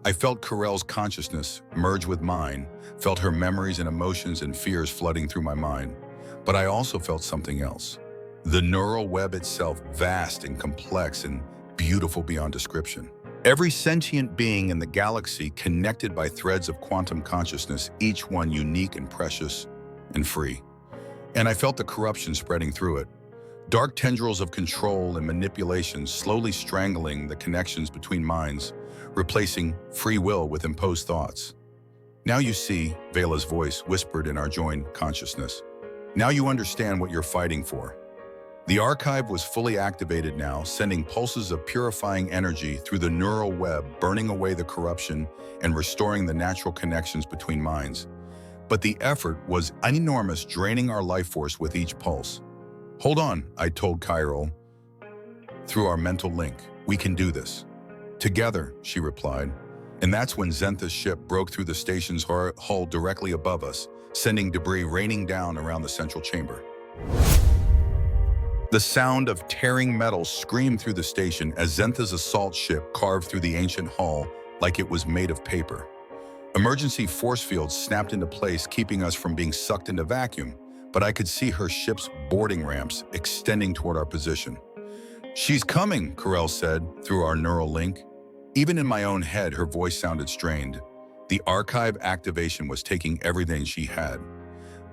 I felt Corel's consciousness merge with mine, felt her memories and emotions and fears flooding through my mind. But I also felt something else. The neural web itself, vast and complex and beautiful beyond description. Every sentient being in the galaxy connected by threads of quantum consciousness, each one unique and precious and free. And I felt the corruption spreading through it. Dark tendrils of control and manipulation slowly strangling the connections between minds, replacing free will with imposed thoughts. Now you see, Vela's voice whispered in our joined consciousness. Now you understand what you're fighting for. The archive was fully activated now, sending pulses of purifying energy through the neural web, burning away the corruption and restoring the natural connections between minds. But the effort was enormous, draining our life force with each pulse. Hold on, I told Chiral. Through our mental link, we can do this. Together, she replied. And that's when Zentha's ship broke through the station's hull directly above us, sending debris raining down around the central chamber. The sound of tearing metal screamed through the station as Zentha's assault ship carved through the ancient hull like it was made of paper. Emergency force fields snapped into place, keeping us from being sucked into vacuum, but I could see her ship's boarding ramps extending toward our position. She's coming, Corell said through our neural link. Even in my own head, her voice sounded strained. The archive activation was taking everything she had.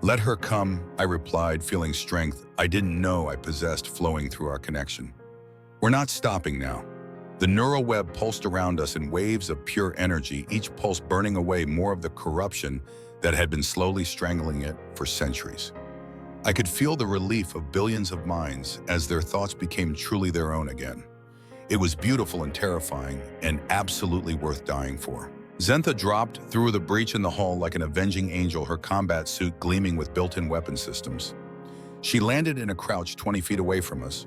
Let her come, I replied, feeling strength I didn't know I possessed flowing through our connection. We're not stopping now. The neural web pulsed around us in waves of pure energy, each pulse burning away more of the corruption that had been slowly strangling it for centuries. I could feel the relief of billions of minds as their thoughts became truly their own again. It was beautiful and terrifying, and absolutely worth dying for. Zentha dropped through the breach in the hull like an avenging angel, her combat suit gleaming with built-in weapon systems. She landed in a crouch 20 feet away from us,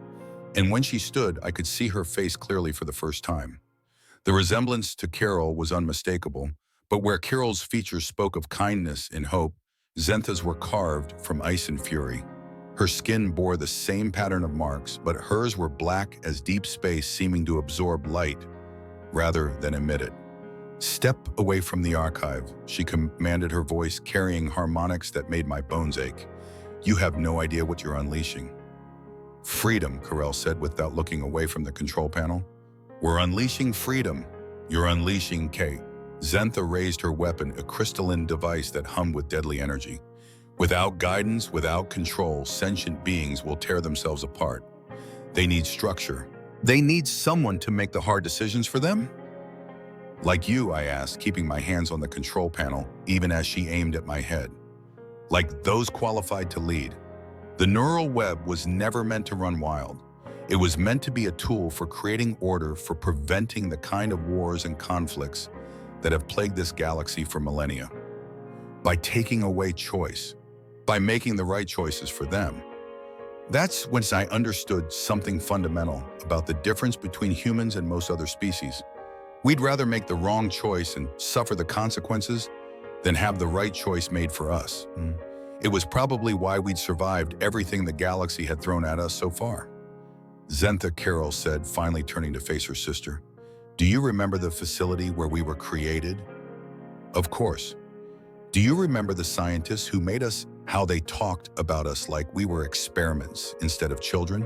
and when she stood, I could see her face clearly for the first time. The resemblance to Carol was unmistakable, but where Carol's features spoke of kindness and hope, Zentha's were carved from ice and fury. Her skin bore the same pattern of marks, but hers were black as deep space, seeming to absorb light rather than emit it. Step away from the archive, she commanded, her voice carrying harmonics that made my bones ache. You have no idea what you're unleashing. Freedom, Corell said without looking away from the control panel. We're unleashing freedom. You're unleashing Kate. Zentha raised her weapon, a crystalline device that hummed with deadly energy. Without guidance, without control, sentient beings will tear themselves apart. They need structure. They need someone to make the hard decisions for them? Like you, I asked, keeping my hands on the control panel, even as she aimed at my head. Like those qualified to lead. The neural web was never meant to run wild. It was meant to be a tool for creating order, for preventing the kind of wars and conflicts that have plagued this galaxy for millennia. By taking away choice, by making the right choices for them. That's when I understood something fundamental about the difference between humans and most other species. We'd rather make the wrong choice and suffer the consequences than have the right choice made for us. It was probably why we'd survived everything the galaxy had thrown at us so far. Zentha, Carol said, finally turning to face her sister. Do you remember the facility where we were created? Of course. Do you remember the scientists who made us, how they talked about us like we were experiments instead of children?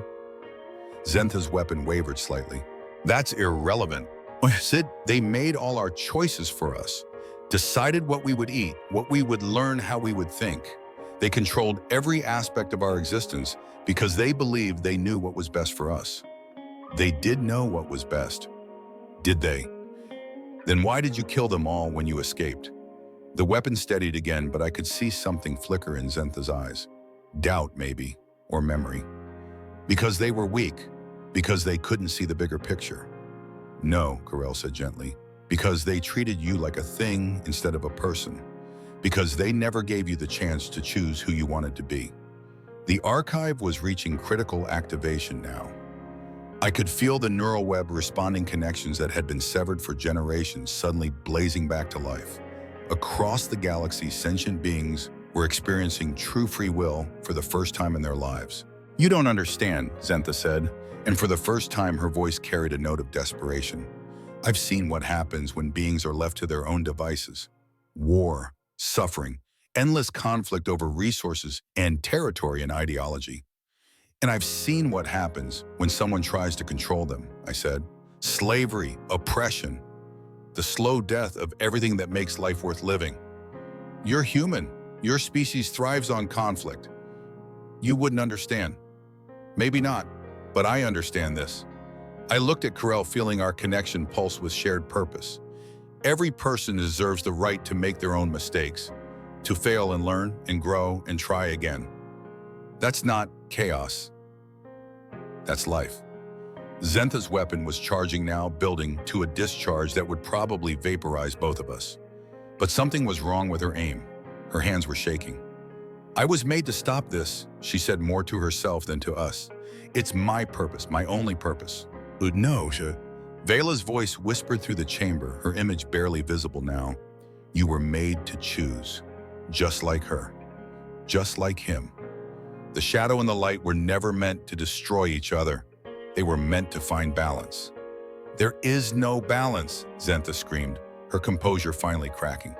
Zentha's weapon wavered slightly. That's irrelevant. Sid, they made all our choices for us, decided what we would eat, what we would learn, how we would think. They controlled every aspect of our existence because they believed they knew what was best for us. They did know what was best. Did they? Then why did you kill them all when you escaped? The weapon steadied again, but I could see something flicker in Zentha's eyes. Doubt, maybe, or memory. Because they were weak, because they couldn't see the bigger picture. No, Corell said gently, because they treated you like a thing instead of a person. Because they never gave you the chance to choose who you wanted to be. The archive was reaching critical activation now. I could feel the neural web responding, connections that had been severed for generations suddenly blazing back to life. Across the galaxy, sentient beings were experiencing true free will for the first time in their lives. You don't understand, Zentha said, and for the first time her voice carried a note of desperation. I've seen what happens when beings are left to their own devices. War, suffering, endless conflict over resources and territory and ideology. And I've seen what happens when someone tries to control them, I said. Slavery, oppression, the slow death of everything that makes life worth living. You're human. Your species thrives on conflict. You wouldn't understand. Maybe not, but I understand this. I looked at Corell, feeling our connection pulse with shared purpose. Every person deserves the right to make their own mistakes, to fail and learn and grow and try again. That's not chaos. That's life. Zentha's weapon was charging now, building to a discharge that would probably vaporize both of us. But something was wrong with her aim. Her hands were shaking. I was made to stop this, she said, more to herself than to us. It's my purpose, my only purpose. No, Vela's voice whispered through the chamber, her image barely visible now. You were made to choose, just like her, just like him. The shadow and the light were never meant to destroy each other. They were meant to find balance. There is no balance, Zentha screamed, her composure finally cracking.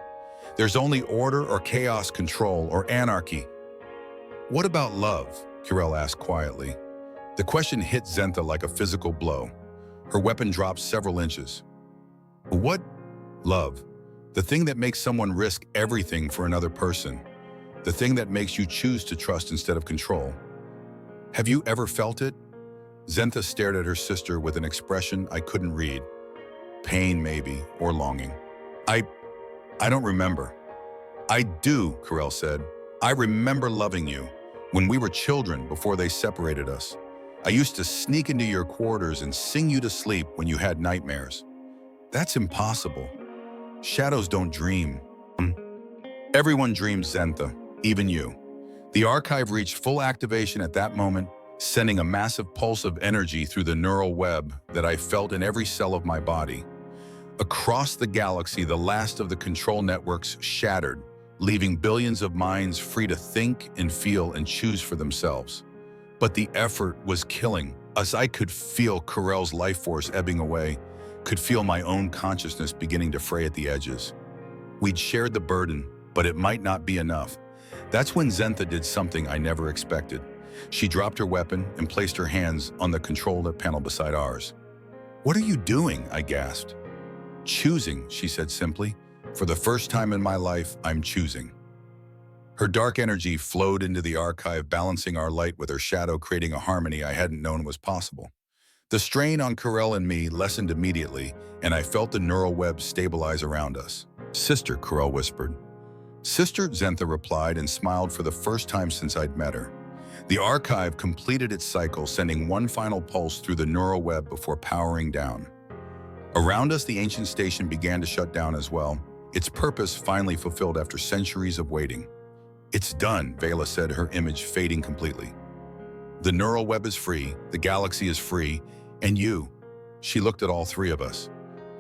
There's only order or chaos, control or anarchy. What about love? Corell asked quietly. The question hit Zentha like a physical blow. Her weapon dropped several inches. What? Love. The thing that makes someone risk everything for another person. The thing that makes you choose to trust instead of control. Have you ever felt it? Zentha stared at her sister with an expression I couldn't read. Pain, maybe, or longing. I don't remember. I do, Corell said. I remember loving you when we were children before they separated us. I used to sneak into your quarters and sing you to sleep when you had nightmares. That's impossible. Shadows don't dream. Everyone dreams, Zentha, even you. The archive reached full activation at that moment, sending a massive pulse of energy through the neural web that I felt in every cell of my body. Across the galaxy, the last of the control networks shattered, leaving billions of minds free to think and feel and choose for themselves. But the effort was killing, as I could feel Corell's life force ebbing away, could feel my own consciousness beginning to fray at the edges. We'd shared the burden, but it might not be enough. That's when Zentha did something I never expected. She dropped her weapon and placed her hands on the control panel beside ours. What are you doing? I gasped. Choosing, she said simply. For the first time in my life, I'm choosing. Her dark energy flowed into the archive, balancing our light with her shadow, creating a harmony I hadn't known was possible. The strain on Corell and me lessened immediately, and I felt the neural web stabilize around us. Sister, Corell whispered. Sister, Zentha replied and smiled for the first time since I'd met her. The archive completed its cycle, sending one final pulse through the neural web before powering down. Around us, the ancient station began to shut down as well, its purpose finally fulfilled after centuries of waiting. It's done, Vela said, her image fading completely. The neural web is free, the galaxy is free, and you. She looked at all three of us.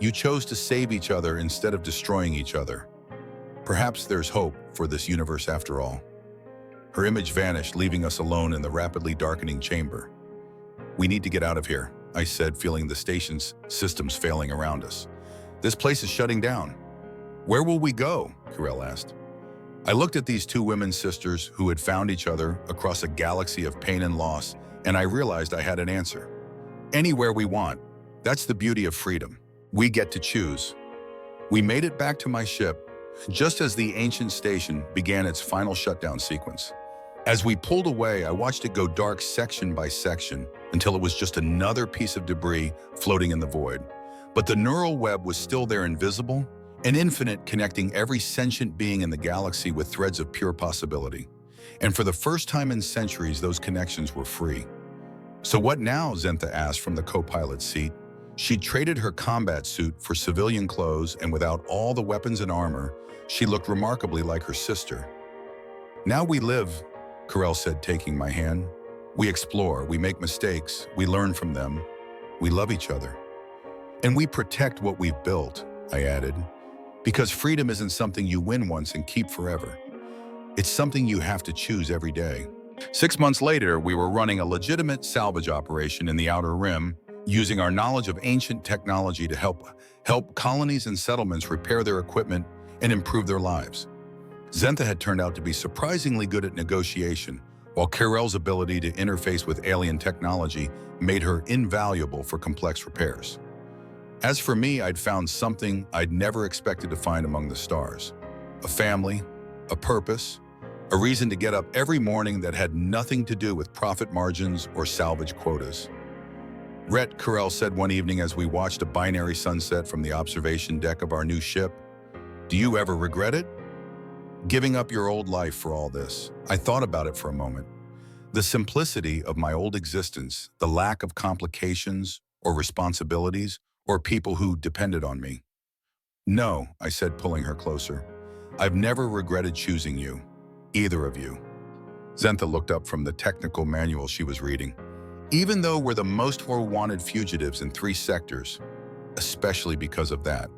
You chose to save each other instead of destroying each other. Perhaps there's hope for this universe after all. Her image vanished, leaving us alone in the rapidly darkening chamber. We need to get out of here, I said, feeling the station's systems failing around us. This place is shutting down. Where will we go? Corell asked. I looked at these two women sisters who had found each other across a galaxy of pain and loss, and I realized I had an answer. Anywhere we want. That's the beauty of freedom. We get to choose. We made it back to my ship, just as the ancient station began its final shutdown sequence. As we pulled away, I watched it go dark section by section until it was just another piece of debris floating in the void. But the neural web was still there, invisible and infinite, connecting every sentient being in the galaxy with threads of pure possibility. And for the first time in centuries, those connections were free. So what now? Zentha asked from the co-pilot's seat. She'd traded her combat suit for civilian clothes, and without all the weapons and armor, she looked remarkably like her sister. Now we live, Corell said, taking my hand. We explore, we make mistakes, we learn from them, we love each other. And we protect what we've built, I added, because freedom isn't something you win once and keep forever. It's something you have to choose every day. 6 months later, we were running a legitimate salvage operation in the Outer Rim, using our knowledge of ancient technology to help colonies and settlements repair their equipment and improve their lives. Zentha had turned out to be surprisingly good at negotiation, while Kirell's ability to interface with alien technology made her invaluable for complex repairs. As for me, I'd found something I'd never expected to find among the stars. A family, a purpose, a reason to get up every morning that had nothing to do with profit margins or salvage quotas. Rhett, Kirell said one evening as we watched a binary sunset from the observation deck of our new ship, "Do you ever regret it? Giving up your old life for all this?" I thought about it for a moment. The simplicity of my old existence, the lack of complications or responsibilities or people who depended on me. "No," I said, pulling her closer. "I've never regretted choosing you, either of you." Zentha looked up from the technical manual she was reading. "Even though we're the most wanted fugitives in 3 sectors, especially because of that."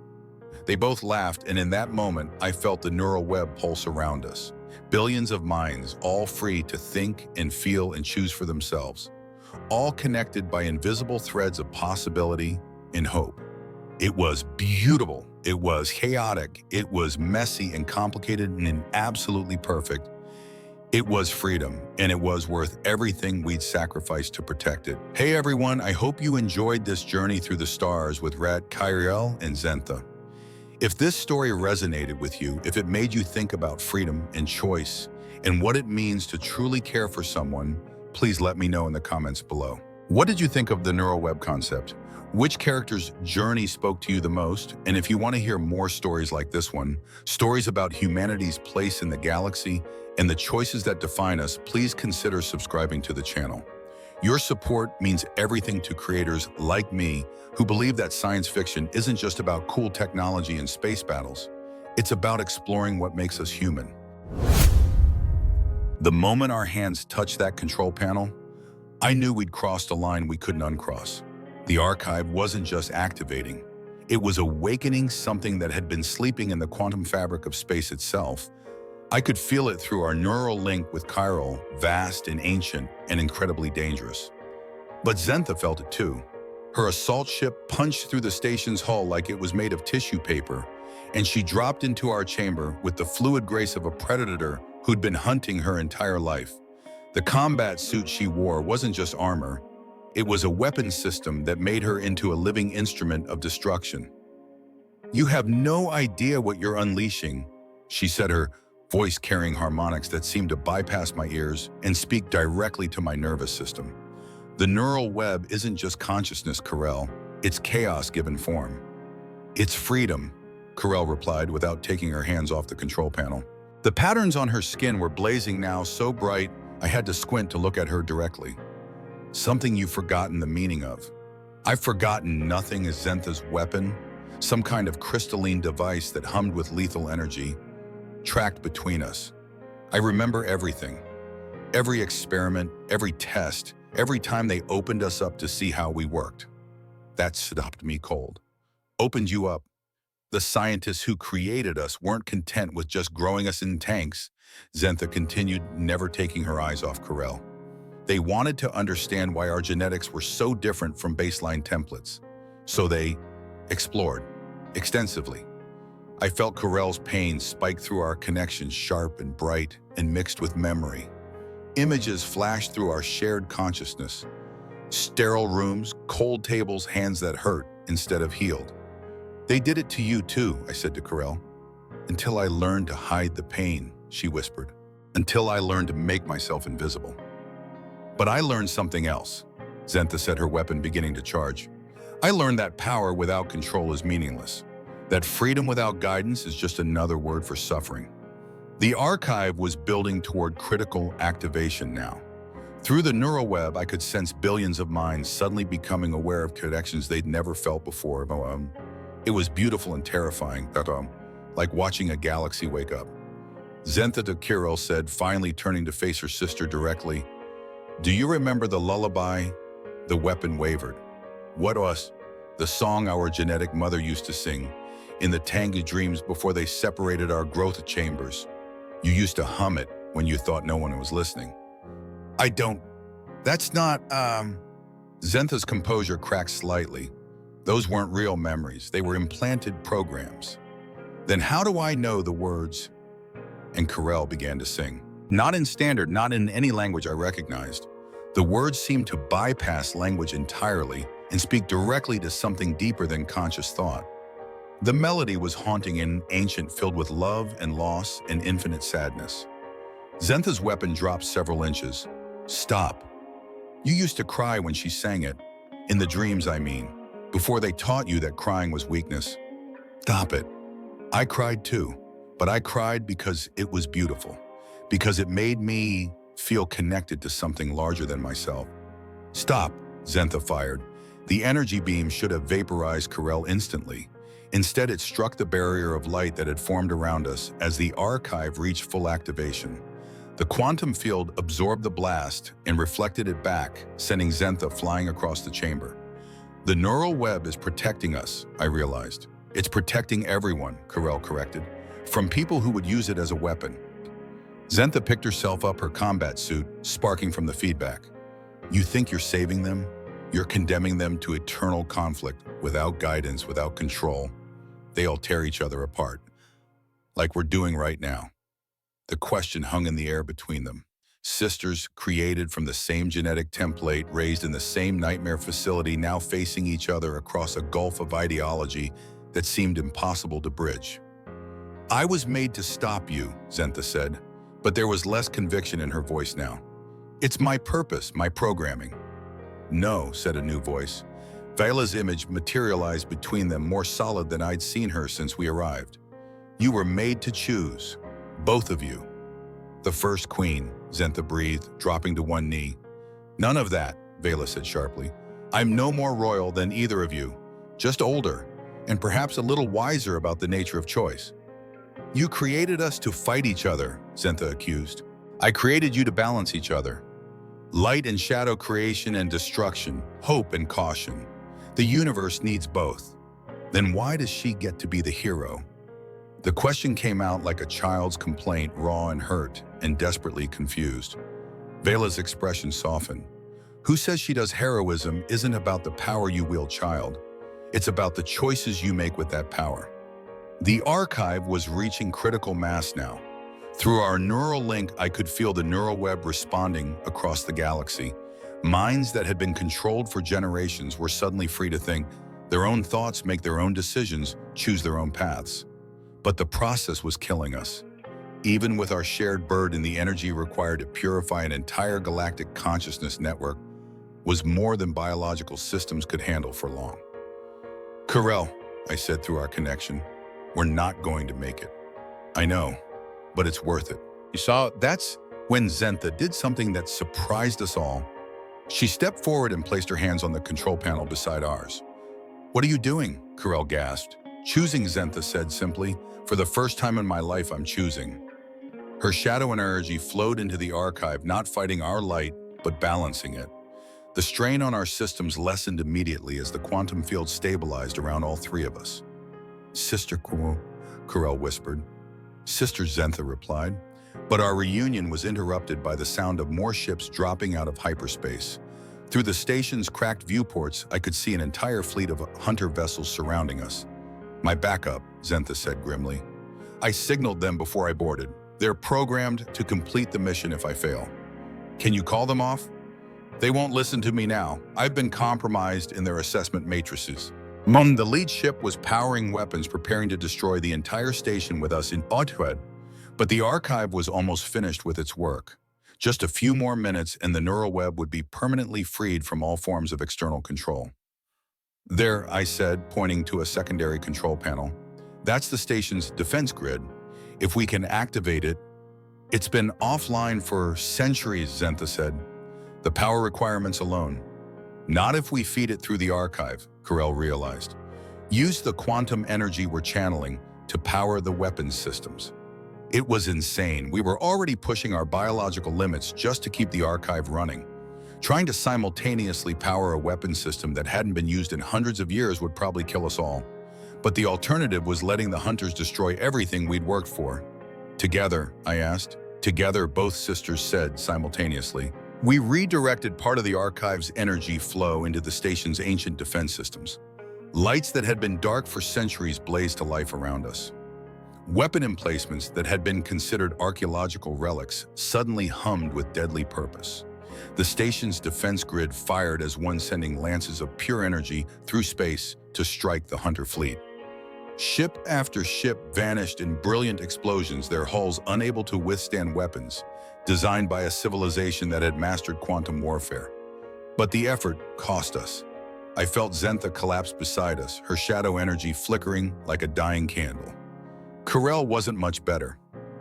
They both laughed, and in that moment, I felt the neural web pulse around us. Billions of minds, all free to think and feel and choose for themselves. All connected by invisible threads of possibility and hope. It was beautiful. It was chaotic. It was messy and complicated and absolutely perfect. It was freedom, and it was worth everything we'd sacrificed to protect it. Hey everyone, I hope you enjoyed this journey through the stars with Rhett, Kirell, and Zentha. If this story resonated with you, if it made you think about freedom and choice and what it means to truly care for someone, please let me know in the comments below. What did you think of the neural web concept? Which character's journey spoke to you the most? And if you want to hear more stories like this one, stories about humanity's place in the galaxy and the choices that define us, please consider subscribing to the channel. Your support means everything to creators like me who believe that science fiction isn't just about cool technology and space battles. It's about exploring what makes us human. The moment our hands touched that control panel, I knew we'd crossed a line we couldn't uncross. The archive wasn't just activating. It was awakening something that had been sleeping in the quantum fabric of space itself. I could feel it through our neural link with Kirell, vast and ancient and incredibly dangerous. But Zentha felt it too. Her assault ship punched through the station's hull like it was made of tissue paper, and she dropped into our chamber with the fluid grace of a predator who'd been hunting her entire life. The combat suit she wore wasn't just armor. It was a weapons system that made her into a living instrument of destruction. "You have no idea what you're unleashing," she said, her voice carrying harmonics that seemed to bypass my ears and speak directly to my nervous system. "The neural web isn't just consciousness, Kirell. It's chaos given form." "It's freedom," Kirell replied without taking her hands off the control panel. The patterns on her skin were blazing now so bright I had to squint to look at her directly. "Something you've forgotten the meaning of." "I've forgotten nothing is Zentha's weapon, some kind of crystalline device that hummed with lethal energy, tracked between us. I remember everything. Every experiment, every test, every time they opened us up to see how we worked. That stopped me cold. Opened you up. The scientists who created us weren't content with just growing us in tanks," Zentha continued, never taking her eyes off Kirell. "They wanted to understand why our genetics were so different from baseline templates. So they explored extensively." I felt Kirell's pain spike through our connection, sharp and bright and mixed with memory. Images flashed through our shared consciousness. Sterile rooms, cold tables, hands that hurt instead of healed. "They did it to you too," I said to Kirell. "Until I learned to hide the pain," she whispered. "Until I learned to make myself invisible." "But I learned something else," Zentha said, her weapon beginning to charge. "I learned that power without control is meaningless. That freedom without guidance is just another word for suffering." The archive was building toward critical activation now. Through the neural web, I could sense billions of minds suddenly becoming aware of connections they'd never felt before. It was beautiful and terrifying, like watching a galaxy wake up. Zentha to Kirell said, finally turning to face her sister directly, "Do you remember the lullaby?" The weapon wavered. "What was the song our genetic mother used to sing in the tangy dreams before they separated our growth chambers? You used to hum it when you thought no one was listening." That's not, Zentha's composure cracked slightly. "Those weren't real memories. They were implanted programs." "Then how do I know the words?" and Corel began to sing. Not in standard, not in any language I recognized. The words seemed to bypass language entirely and speak directly to something deeper than conscious thought. The melody was haunting and ancient, filled with love and loss and infinite sadness. Xantha's weapon dropped several inches. Stop. You used to cry when she sang it. In the dreams, I mean. Before they taught you that crying was weakness. Stop it. I cried too, but I cried because it was beautiful. Because it made me feel connected to something larger than myself. Stop, Xantha fired. The energy beam should have vaporized Corel instantly. Instead, it struck the barrier of light that had formed around us as the archive reached full activation. The quantum field absorbed the blast and reflected it back, sending Xantha flying across the chamber. The neural web is protecting us, I realized. It's protecting everyone, Corel corrected, from people who would use it as a weapon. Xantha picked herself up, her combat suit sparking from the feedback. You think you're saving them? You're condemning them to eternal conflict, without guidance, without control. They all tear each other apart, like we're doing right now. The question hung in the air between them. Sisters created from the same genetic template, raised in the same nightmare facility, now facing each other across a gulf of ideology that seemed impossible to bridge. I was made to stop you, Xantha said, but there was less conviction in her voice now. It's my purpose, my programming. No, said a new voice. Vela's image materialized between them, more solid than I'd seen her since we arrived. You were made to choose, both of you. The first queen, Xantha breathed, dropping to one knee. None of that, Vela said sharply. I'm no more royal than either of you, just older, and perhaps a little wiser about the nature of choice. You created us to fight each other, Xantha accused. I created you to balance each other. Light and shadow, creation and destruction, hope and caution. The universe needs both. Then why does she get to be the hero? The question came out like a child's complaint, raw and hurt, and desperately confused. Vela's expression softened. Who says she does heroism isn't about the power you wield, child. It's about the choices you make with that power. The archive was reaching critical mass now. Through our neural link, I could feel the neural web responding across the galaxy. Minds that had been controlled for generations were suddenly free to think their own thoughts, make their own decisions, choose their own paths. But the process was killing us. Even with our shared burden, the energy required to purify an entire galactic consciousness network was more than biological systems could handle for long. Corel, I said through our connection, we're not going to make it. I know, but it's worth it. You saw, that's when Xantha did something that surprised us all. She stepped forward and placed her hands on the control panel beside ours. What are you doing? Corel gasped. Choosing, Xantha said simply. For the first time in my life, I'm choosing. Her shadow and energy flowed into the archive, not fighting our light, but balancing it. The strain on our systems lessened immediately as the quantum field stabilized around all three of us. Sister Corel whispered. Sister, Xantha replied. But our reunion was interrupted by the sound of more ships dropping out of hyperspace. Through the station's cracked viewports, I could see an entire fleet of hunter vessels surrounding us. My backup, Xantha said grimly. I signaled them before I boarded. They're programmed to complete the mission if I fail. Can you call them off? They won't listen to me now. I've been compromised in their assessment matrices. The lead ship was powering weapons, preparing to destroy the entire station with us in Odhud. But the archive was almost finished with its work. Just a few more minutes and the neural web would be permanently freed from all forms of external control. There, I said, pointing to a secondary control panel. That's the station's defense grid. If we can activate it, it's been offline for centuries, Xantha said. The power requirements alone. Not if we feed it through the archive, Corel realized. Use the quantum energy we're channeling to power the weapons systems. It was insane. We were already pushing our biological limits just to keep the archive running. Trying to simultaneously power a weapon system that hadn't been used in hundreds of years would probably kill us all. But the alternative was letting the hunters destroy everything we'd worked for. Together, I asked. Together, both sisters said simultaneously. We redirected part of the archive's energy flow into the station's ancient defense systems. Lights that had been dark for centuries blazed to life around us. Weapon emplacements that had been considered archaeological relics suddenly hummed with deadly purpose. The station's defense grid fired as one, sending lances of pure energy through space to strike the Hunter fleet. Ship after ship vanished in brilliant explosions, their hulls unable to withstand weapons designed by a civilization that had mastered quantum warfare. But the effort cost us. I felt Zentha collapse beside us, her shadow energy flickering like a dying candle. Karel wasn't much better.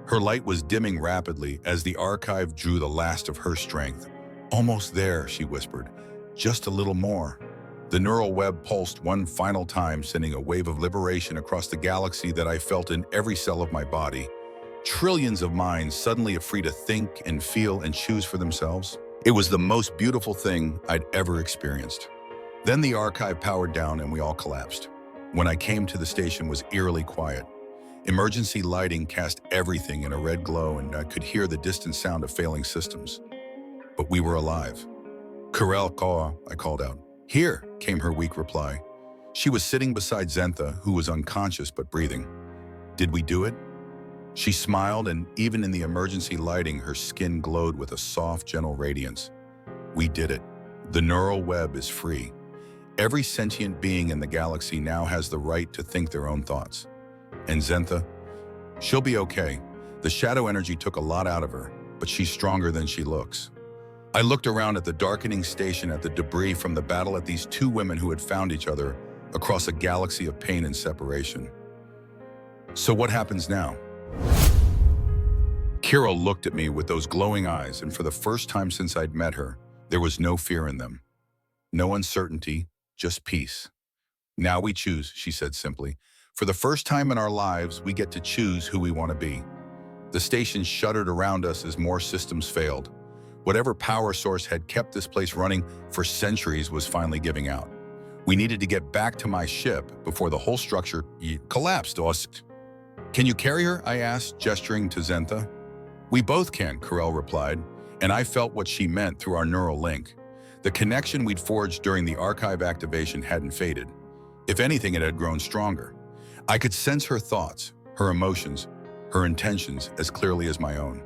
Her light was dimming rapidly as the archive drew the last of her strength. "Almost there," she whispered. "Just a little more." The neural web pulsed one final time, sending a wave of liberation across the galaxy that I felt in every cell of my body. Trillions of minds suddenly free to think and feel and choose for themselves. It was the most beautiful thing I'd ever experienced. Then the archive powered down and we all collapsed. When I came to the station, was eerily quiet. Emergency lighting cast everything in a red glow, and I could hear the distant sound of failing systems. But we were alive. "Karel Kaw," I called out. "Here," came her weak reply. She was sitting beside Zentha, who was unconscious but breathing. "Did we do it?" She smiled, and even in the emergency lighting, her skin glowed with a soft, gentle radiance. "We did it. The neural web is free. Every sentient being in the galaxy now has the right to think their own thoughts. And Zentha, she'll be okay. The shadow energy took a lot out of her, but she's stronger than she looks." I looked around at the darkening station, at the debris from the battle, at these two women who had found each other across a galaxy of pain and separation. "So what happens now?" Kira looked at me with those glowing eyes, and for the first time since I'd met her, there was no fear in them. No uncertainty, just peace. "Now we choose," she said simply. "For the first time in our lives, we get to choose who we want to be." The station shuddered around us as more systems failed. Whatever power source had kept this place running for centuries was finally giving out. We needed to get back to my ship before the whole structure collapsed. "Can you carry her?" I asked, gesturing to Zentha. "We both can," Karel replied, and I felt what she meant through our neural link. The connection we'd forged during the archive activation hadn't faded. If anything, it had grown stronger. I could sense her thoughts, her emotions, her intentions as clearly as my own.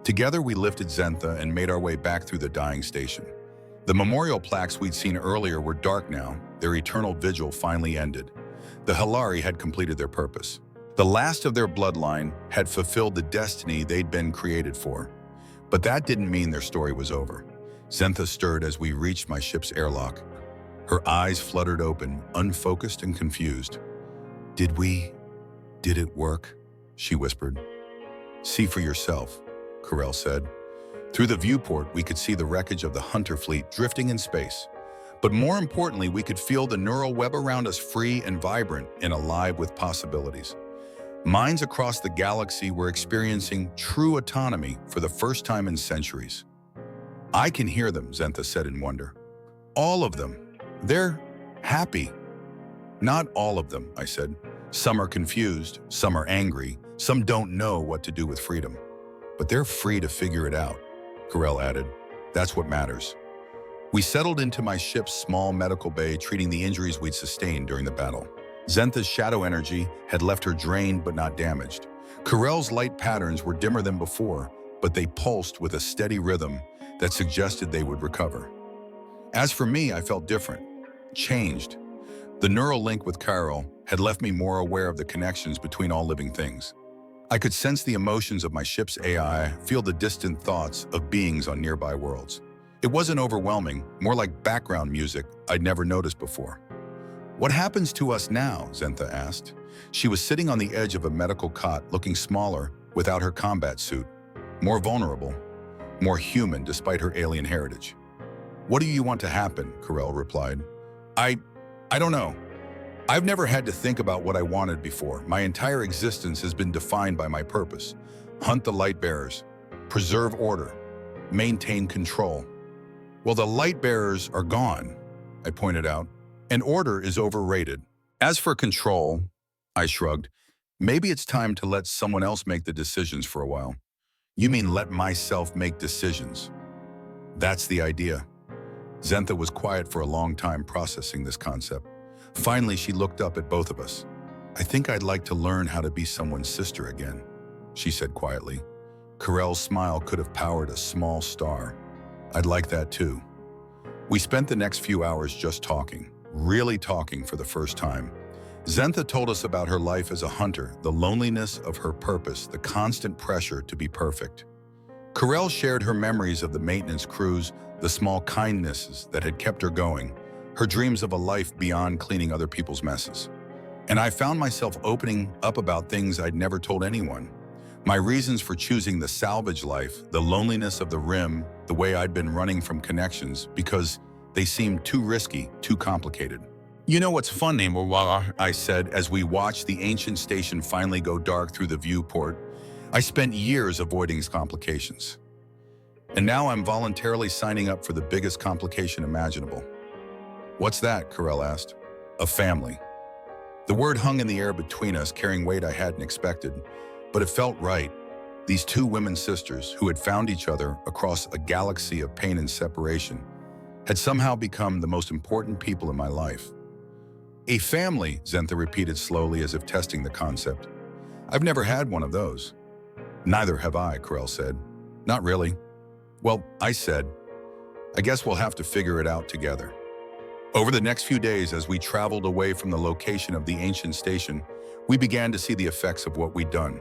Together, we lifted Zentha and made our way back through the dying station. The memorial plaques we'd seen earlier were dark now. Their eternal vigil finally ended. The Hilari had completed their purpose. The last of their bloodline had fulfilled the destiny they'd been created for. But that didn't mean their story was over. Zentha stirred as we reached my ship's airlock. Her eyes fluttered open, unfocused and confused. Did it work?" she whispered. "See for yourself," Karel said. Through the viewport, we could see the wreckage of the Hunter fleet drifting in space. But more importantly, we could feel the neural web around us, free and vibrant and alive with possibilities. Minds across the galaxy were experiencing true autonomy for the first time in centuries. "I can hear them," Zentha said in wonder. "All of them. They're happy." "Not all of them," I said. "Some are confused, some are angry, some don't know what to do with freedom. But they're free to figure it out," Karel added. "That's what matters." We settled into my ship's small medical bay, treating the injuries we'd sustained during the battle. Zentha's shadow energy had left her drained but not damaged. Karel's light patterns were dimmer than before, but they pulsed with a steady rhythm that suggested they would recover. As for me, I felt different, changed. The neural link with Karel had left me more aware of the connections between all living things. I could sense the emotions of my ship's AI, feel the distant thoughts of beings on nearby worlds. It wasn't overwhelming, more like background music I'd never noticed before. "What happens to us now?" Zentha asked. She was sitting on the edge of a medical cot, looking smaller without her combat suit, more vulnerable, more human despite her alien heritage. "What do you want to happen?" Karel replied. I don't know. I've never had to think about what I wanted before. My entire existence has been defined by my purpose. Hunt the light bearers, preserve order, maintain control." "Well, the light bearers are gone," I pointed out, "and order is overrated. As for control," I shrugged, "maybe it's time to let someone else make the decisions for a while." "You mean let myself make decisions?" "That's the idea." Zentha was quiet for a long time, processing this concept. Finally, she looked up at both of us. "I I think I'd like to learn how to be someone's sister again, she said quietly. Carell's smile could have powered a small star. I'd like that too. We spent the next few hours just talking, really talking for the first time. Zentha told us about her life as a hunter, the loneliness of her purpose, the constant pressure to be perfect. Carell shared her memories of the maintenance crews, the small kindnesses that had kept her going, her dreams of a life beyond cleaning other people's messes. And I found myself opening up about things I'd never told anyone. My reasons for choosing the salvage life, the loneliness of the rim, the way I'd been running from connections because they seemed too risky, too complicated. You know what's funny, Mwala, I said as we watched the ancient station finally go dark through the viewport. I spent years avoiding complications. And now I'm voluntarily signing up for the biggest complication imaginable. What's that? Carell asked. A family. The word hung in the air between us, carrying weight I hadn't expected, but it felt right. These two women sisters who had found each other across a galaxy of pain and separation had somehow become the most important people in my life. A family, Zentha repeated slowly as if testing the concept. I've never had one of those. Neither have I, Carell said. Not really. Well, I said, I guess we'll have to figure it out together. Over the next few days, as we traveled away from the location of the ancient station, we began to see the effects of what we'd done.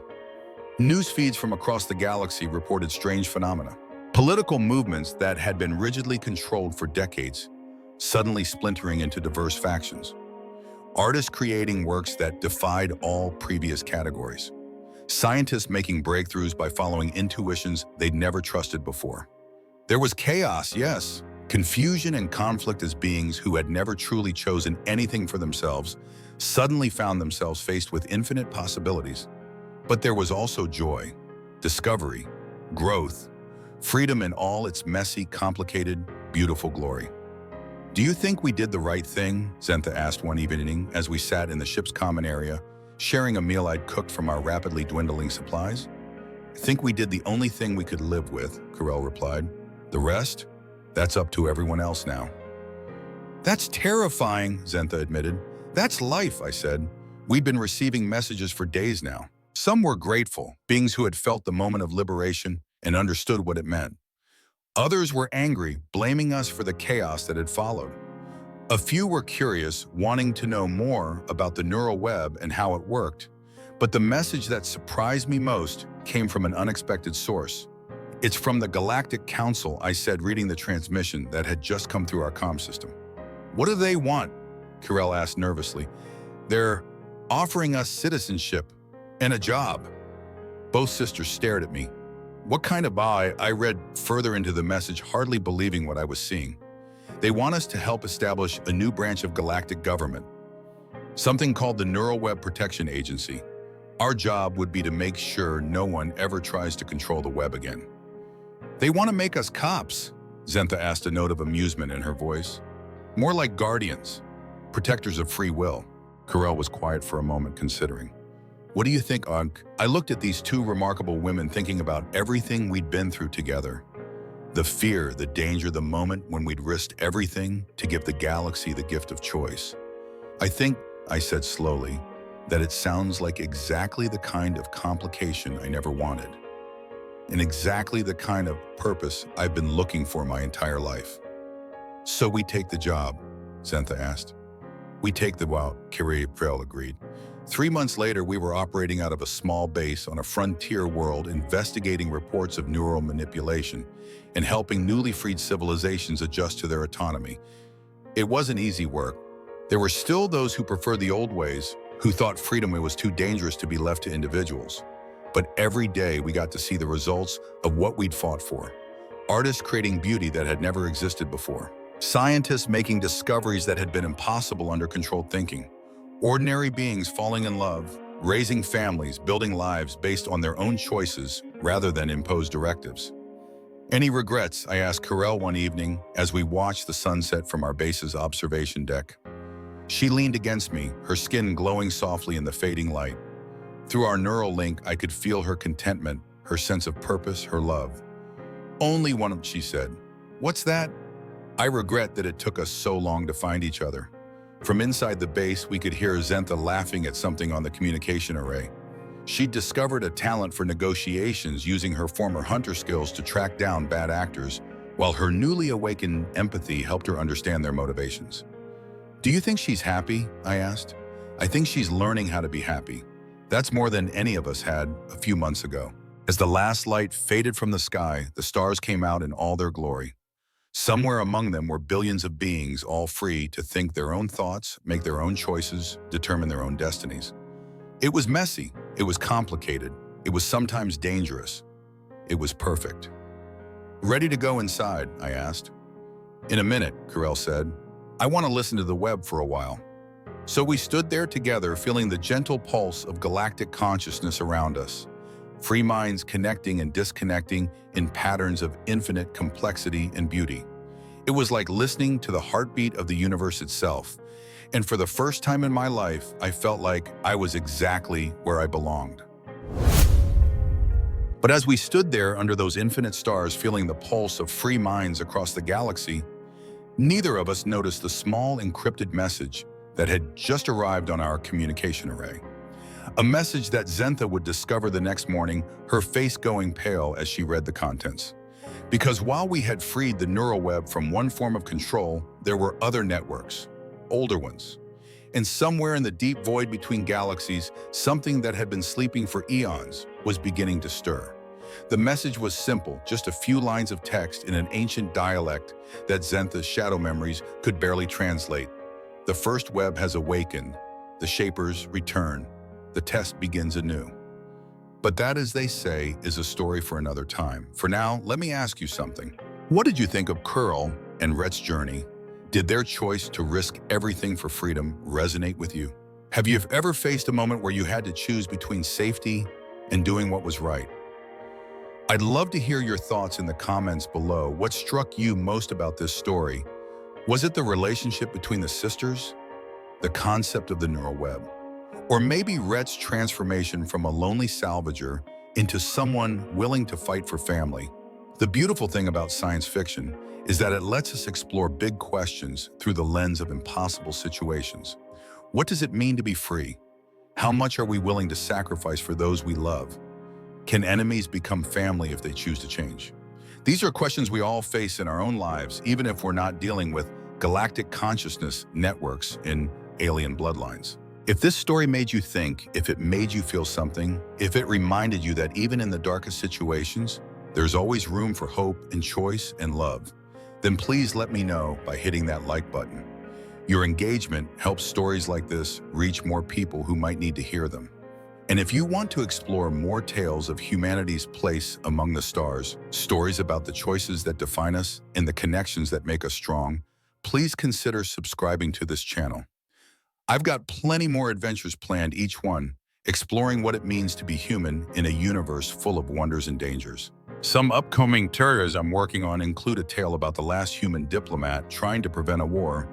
News feeds from across the galaxy reported strange phenomena. Political movements that had been rigidly controlled for decades, suddenly splintering into diverse factions. Artists creating works that defied all previous categories. Scientists making breakthroughs by following intuitions they'd never trusted before. There was chaos, yes. Confusion and conflict as beings who had never truly chosen anything for themselves suddenly found themselves faced with infinite possibilities. But there was also joy, discovery, growth, freedom in all its messy, complicated, beautiful glory. Do you think we did the right thing? Zentha asked one evening as we sat in the ship's common area, sharing a meal I'd cooked from our rapidly dwindling supplies. I think we did the only thing we could live with, Carell replied. The rest? That's up to everyone else now. That's terrifying, Zentha admitted. That's life, I said. We'd been receiving messages for days now. Some were grateful, beings who had felt the moment of liberation and understood what it meant. Others were angry, blaming us for the chaos that had followed. A few were curious, wanting to know more about the neural web and how it worked. But the message that surprised me most came from an unexpected source. It's from the Galactic Council, I said, reading the transmission that had just come through our comm system. What do they want? Carell asked nervously. They're offering us citizenship and a job. Both sisters stared at me. What kind of buy? I read further into the message, hardly believing what I was seeing. They want us to help establish a new branch of galactic government, something called the Neural Web Protection Agency. Our job would be to make sure no one ever tries to control the web again. They want to make us cops, Zentha asked, a note of amusement in her voice. More like guardians, protectors of free will. Carell was quiet for a moment, considering. What do you think, Ugh? I looked at these two remarkable women, thinking about everything we'd been through together. The fear, the danger, the moment when we'd risked everything to give the galaxy the gift of choice. I think, I said slowly, that it sounds like exactly the kind of complication I never wanted. And exactly the kind of purpose I've been looking for my entire life. So we take the job, Zentha asked. We take the wow, Carell agreed. 3 months later, we were operating out of a small base on a frontier world, investigating reports of neural manipulation and helping newly freed civilizations adjust to their autonomy. It wasn't easy work. There were still those who preferred the old ways, who thought freedom was too dangerous to be left to individuals. But every day we got to see the results of what we'd fought for. Artists creating beauty that had never existed before. Scientists making discoveries that had been impossible under controlled thinking. Ordinary beings falling in love, raising families, building lives based on their own choices rather than imposed directives. Any regrets? I asked Carell one evening as we watched the sunset from our base's observation deck. She leaned against me, her skin glowing softly in the fading light. Through our neural link, I could feel her contentment, her sense of purpose, her love. Only one, she said. What's that? I regret that it took us so long to find each other. From inside the base, we could hear Zentha laughing at something on the communication array. She'd discovered a talent for negotiations using her former hunter skills to track down bad actors, while her newly awakened empathy helped her understand their motivations. "Do you think she's happy?" I asked. "I think she's learning how to be happy. That's more than any of us had a few months ago." As the last light faded from the sky, the stars came out in all their glory. Somewhere among them were billions of beings, all free to think their own thoughts, make their own choices, determine their own destinies. It was messy, it was complicated, it was sometimes dangerous. It was perfect. "Ready to go inside?" I asked. "In a minute," Carell said. "I want to listen to the web for a while." So we stood there together, feeling the gentle pulse of galactic consciousness around us. Free minds connecting and disconnecting in patterns of infinite complexity and beauty. It was like listening to the heartbeat of the universe itself. And for the first time in my life, I felt like I was exactly where I belonged. But as we stood there under those infinite stars, feeling the pulse of free minds across the galaxy, neither of us noticed the small encrypted message that had just arrived on our communication array. A message that Zentha would discover the next morning, her face going pale as she read the contents. Because while we had freed the neural web from one form of control, there were other networks, older ones. And somewhere in the deep void between galaxies, something that had been sleeping for eons was beginning to stir. The message was simple, just a few lines of text in an ancient dialect that Zentha's shadow memories could barely translate. "The first web has awakened. The shapers return. The test begins anew." But that, as they say, is a story for another time. For now, let me ask you something. What did you think of Carell and Rhett's journey? Did their choice to risk everything for freedom resonate with you? Have you ever faced a moment where you had to choose between safety and doing what was right? I'd love to hear your thoughts in the comments below. What struck you most about this story? Was it the relationship between the sisters? The concept of the neural web? Or maybe Rhett's transformation from a lonely salvager into someone willing to fight for family? The beautiful thing about science fiction is that it lets us explore big questions through the lens of impossible situations. What does it mean to be free? How much are we willing to sacrifice for those we love? Can enemies become family if they choose to change? These are questions we all face in our own lives, even if we're not dealing with galactic consciousness networks in alien bloodlines. If this story made you think, if it made you feel something, if it reminded you that even in the darkest situations, there's always room for hope and choice and love, then please let me know by hitting that like button. Your engagement helps stories like this reach more people who might need to hear them. And if you want to explore more tales of humanity's place among the stars, stories about the choices that define us and the connections that make us strong, please consider subscribing to this channel. I've got plenty more adventures planned, each one exploring what it means to be human in a universe full of wonders and dangers. Some upcoming tales I'm working on include a tale about the last human diplomat trying to prevent a war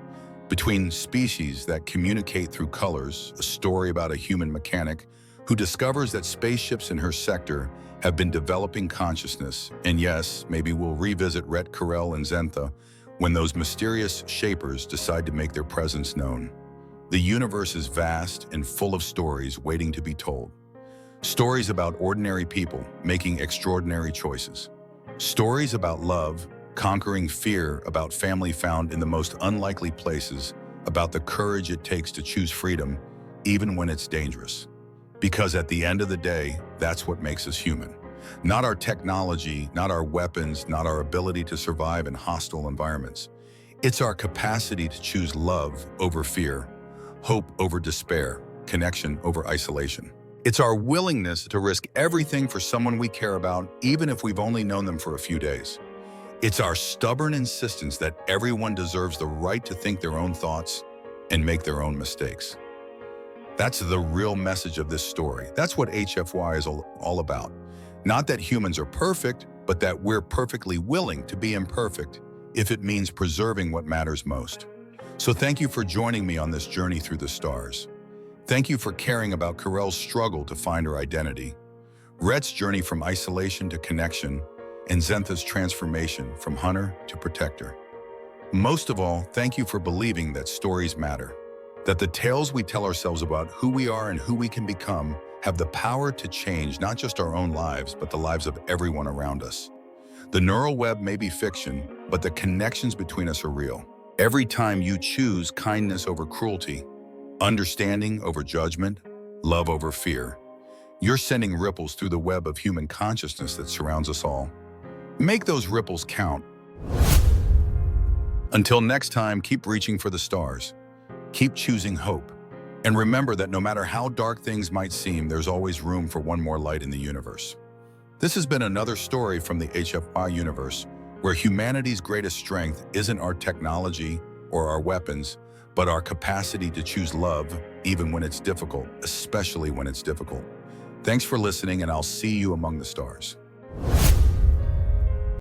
between species that communicate through colors, a story about a human mechanic who discovers that spaceships in her sector have been developing consciousness, and yes, maybe we'll revisit Rhett, Carell, and Zentha when those mysterious shapers decide to make their presence known. The universe is vast and full of stories waiting to be told. Stories about ordinary people making extraordinary choices. Stories about love, conquering fear, about family found in the most unlikely places, about the courage it takes to choose freedom, even when it's dangerous. Because at the end of the day, that's what makes us human. Not our technology, not our weapons, not our ability to survive in hostile environments. It's our capacity to choose love over fear, hope over despair, connection over isolation. It's our willingness to risk everything for someone we care about, even if we've only known them for a few days. It's our stubborn insistence that everyone deserves the right to think their own thoughts and make their own mistakes. That's the real message of this story. That's what HFY is all about. Not that humans are perfect, but that we're perfectly willing to be imperfect if it means preserving what matters most. So thank you for joining me on this journey through the stars. Thank you for caring about Carell's struggle to find her identity, Rhett's journey from isolation to connection, and Zentha's transformation from hunter to protector. Most of all, thank you for believing that stories matter. That the tales we tell ourselves about who we are and who we can become have the power to change not just our own lives, but the lives of everyone around us. The neural web may be fiction, but the connections between us are real. Every time you choose kindness over cruelty, understanding over judgment, love over fear, you're sending ripples through the web of human consciousness that surrounds us all. Make those ripples count. Until next time, keep reaching for the stars. Keep choosing hope. And remember that no matter how dark things might seem, there's always room for one more light in the universe. This has been another story from the HFY universe, where humanity's greatest strength isn't our technology or our weapons, but our capacity to choose love, even when it's difficult, especially when it's difficult. Thanks for listening, and I'll see you among the stars.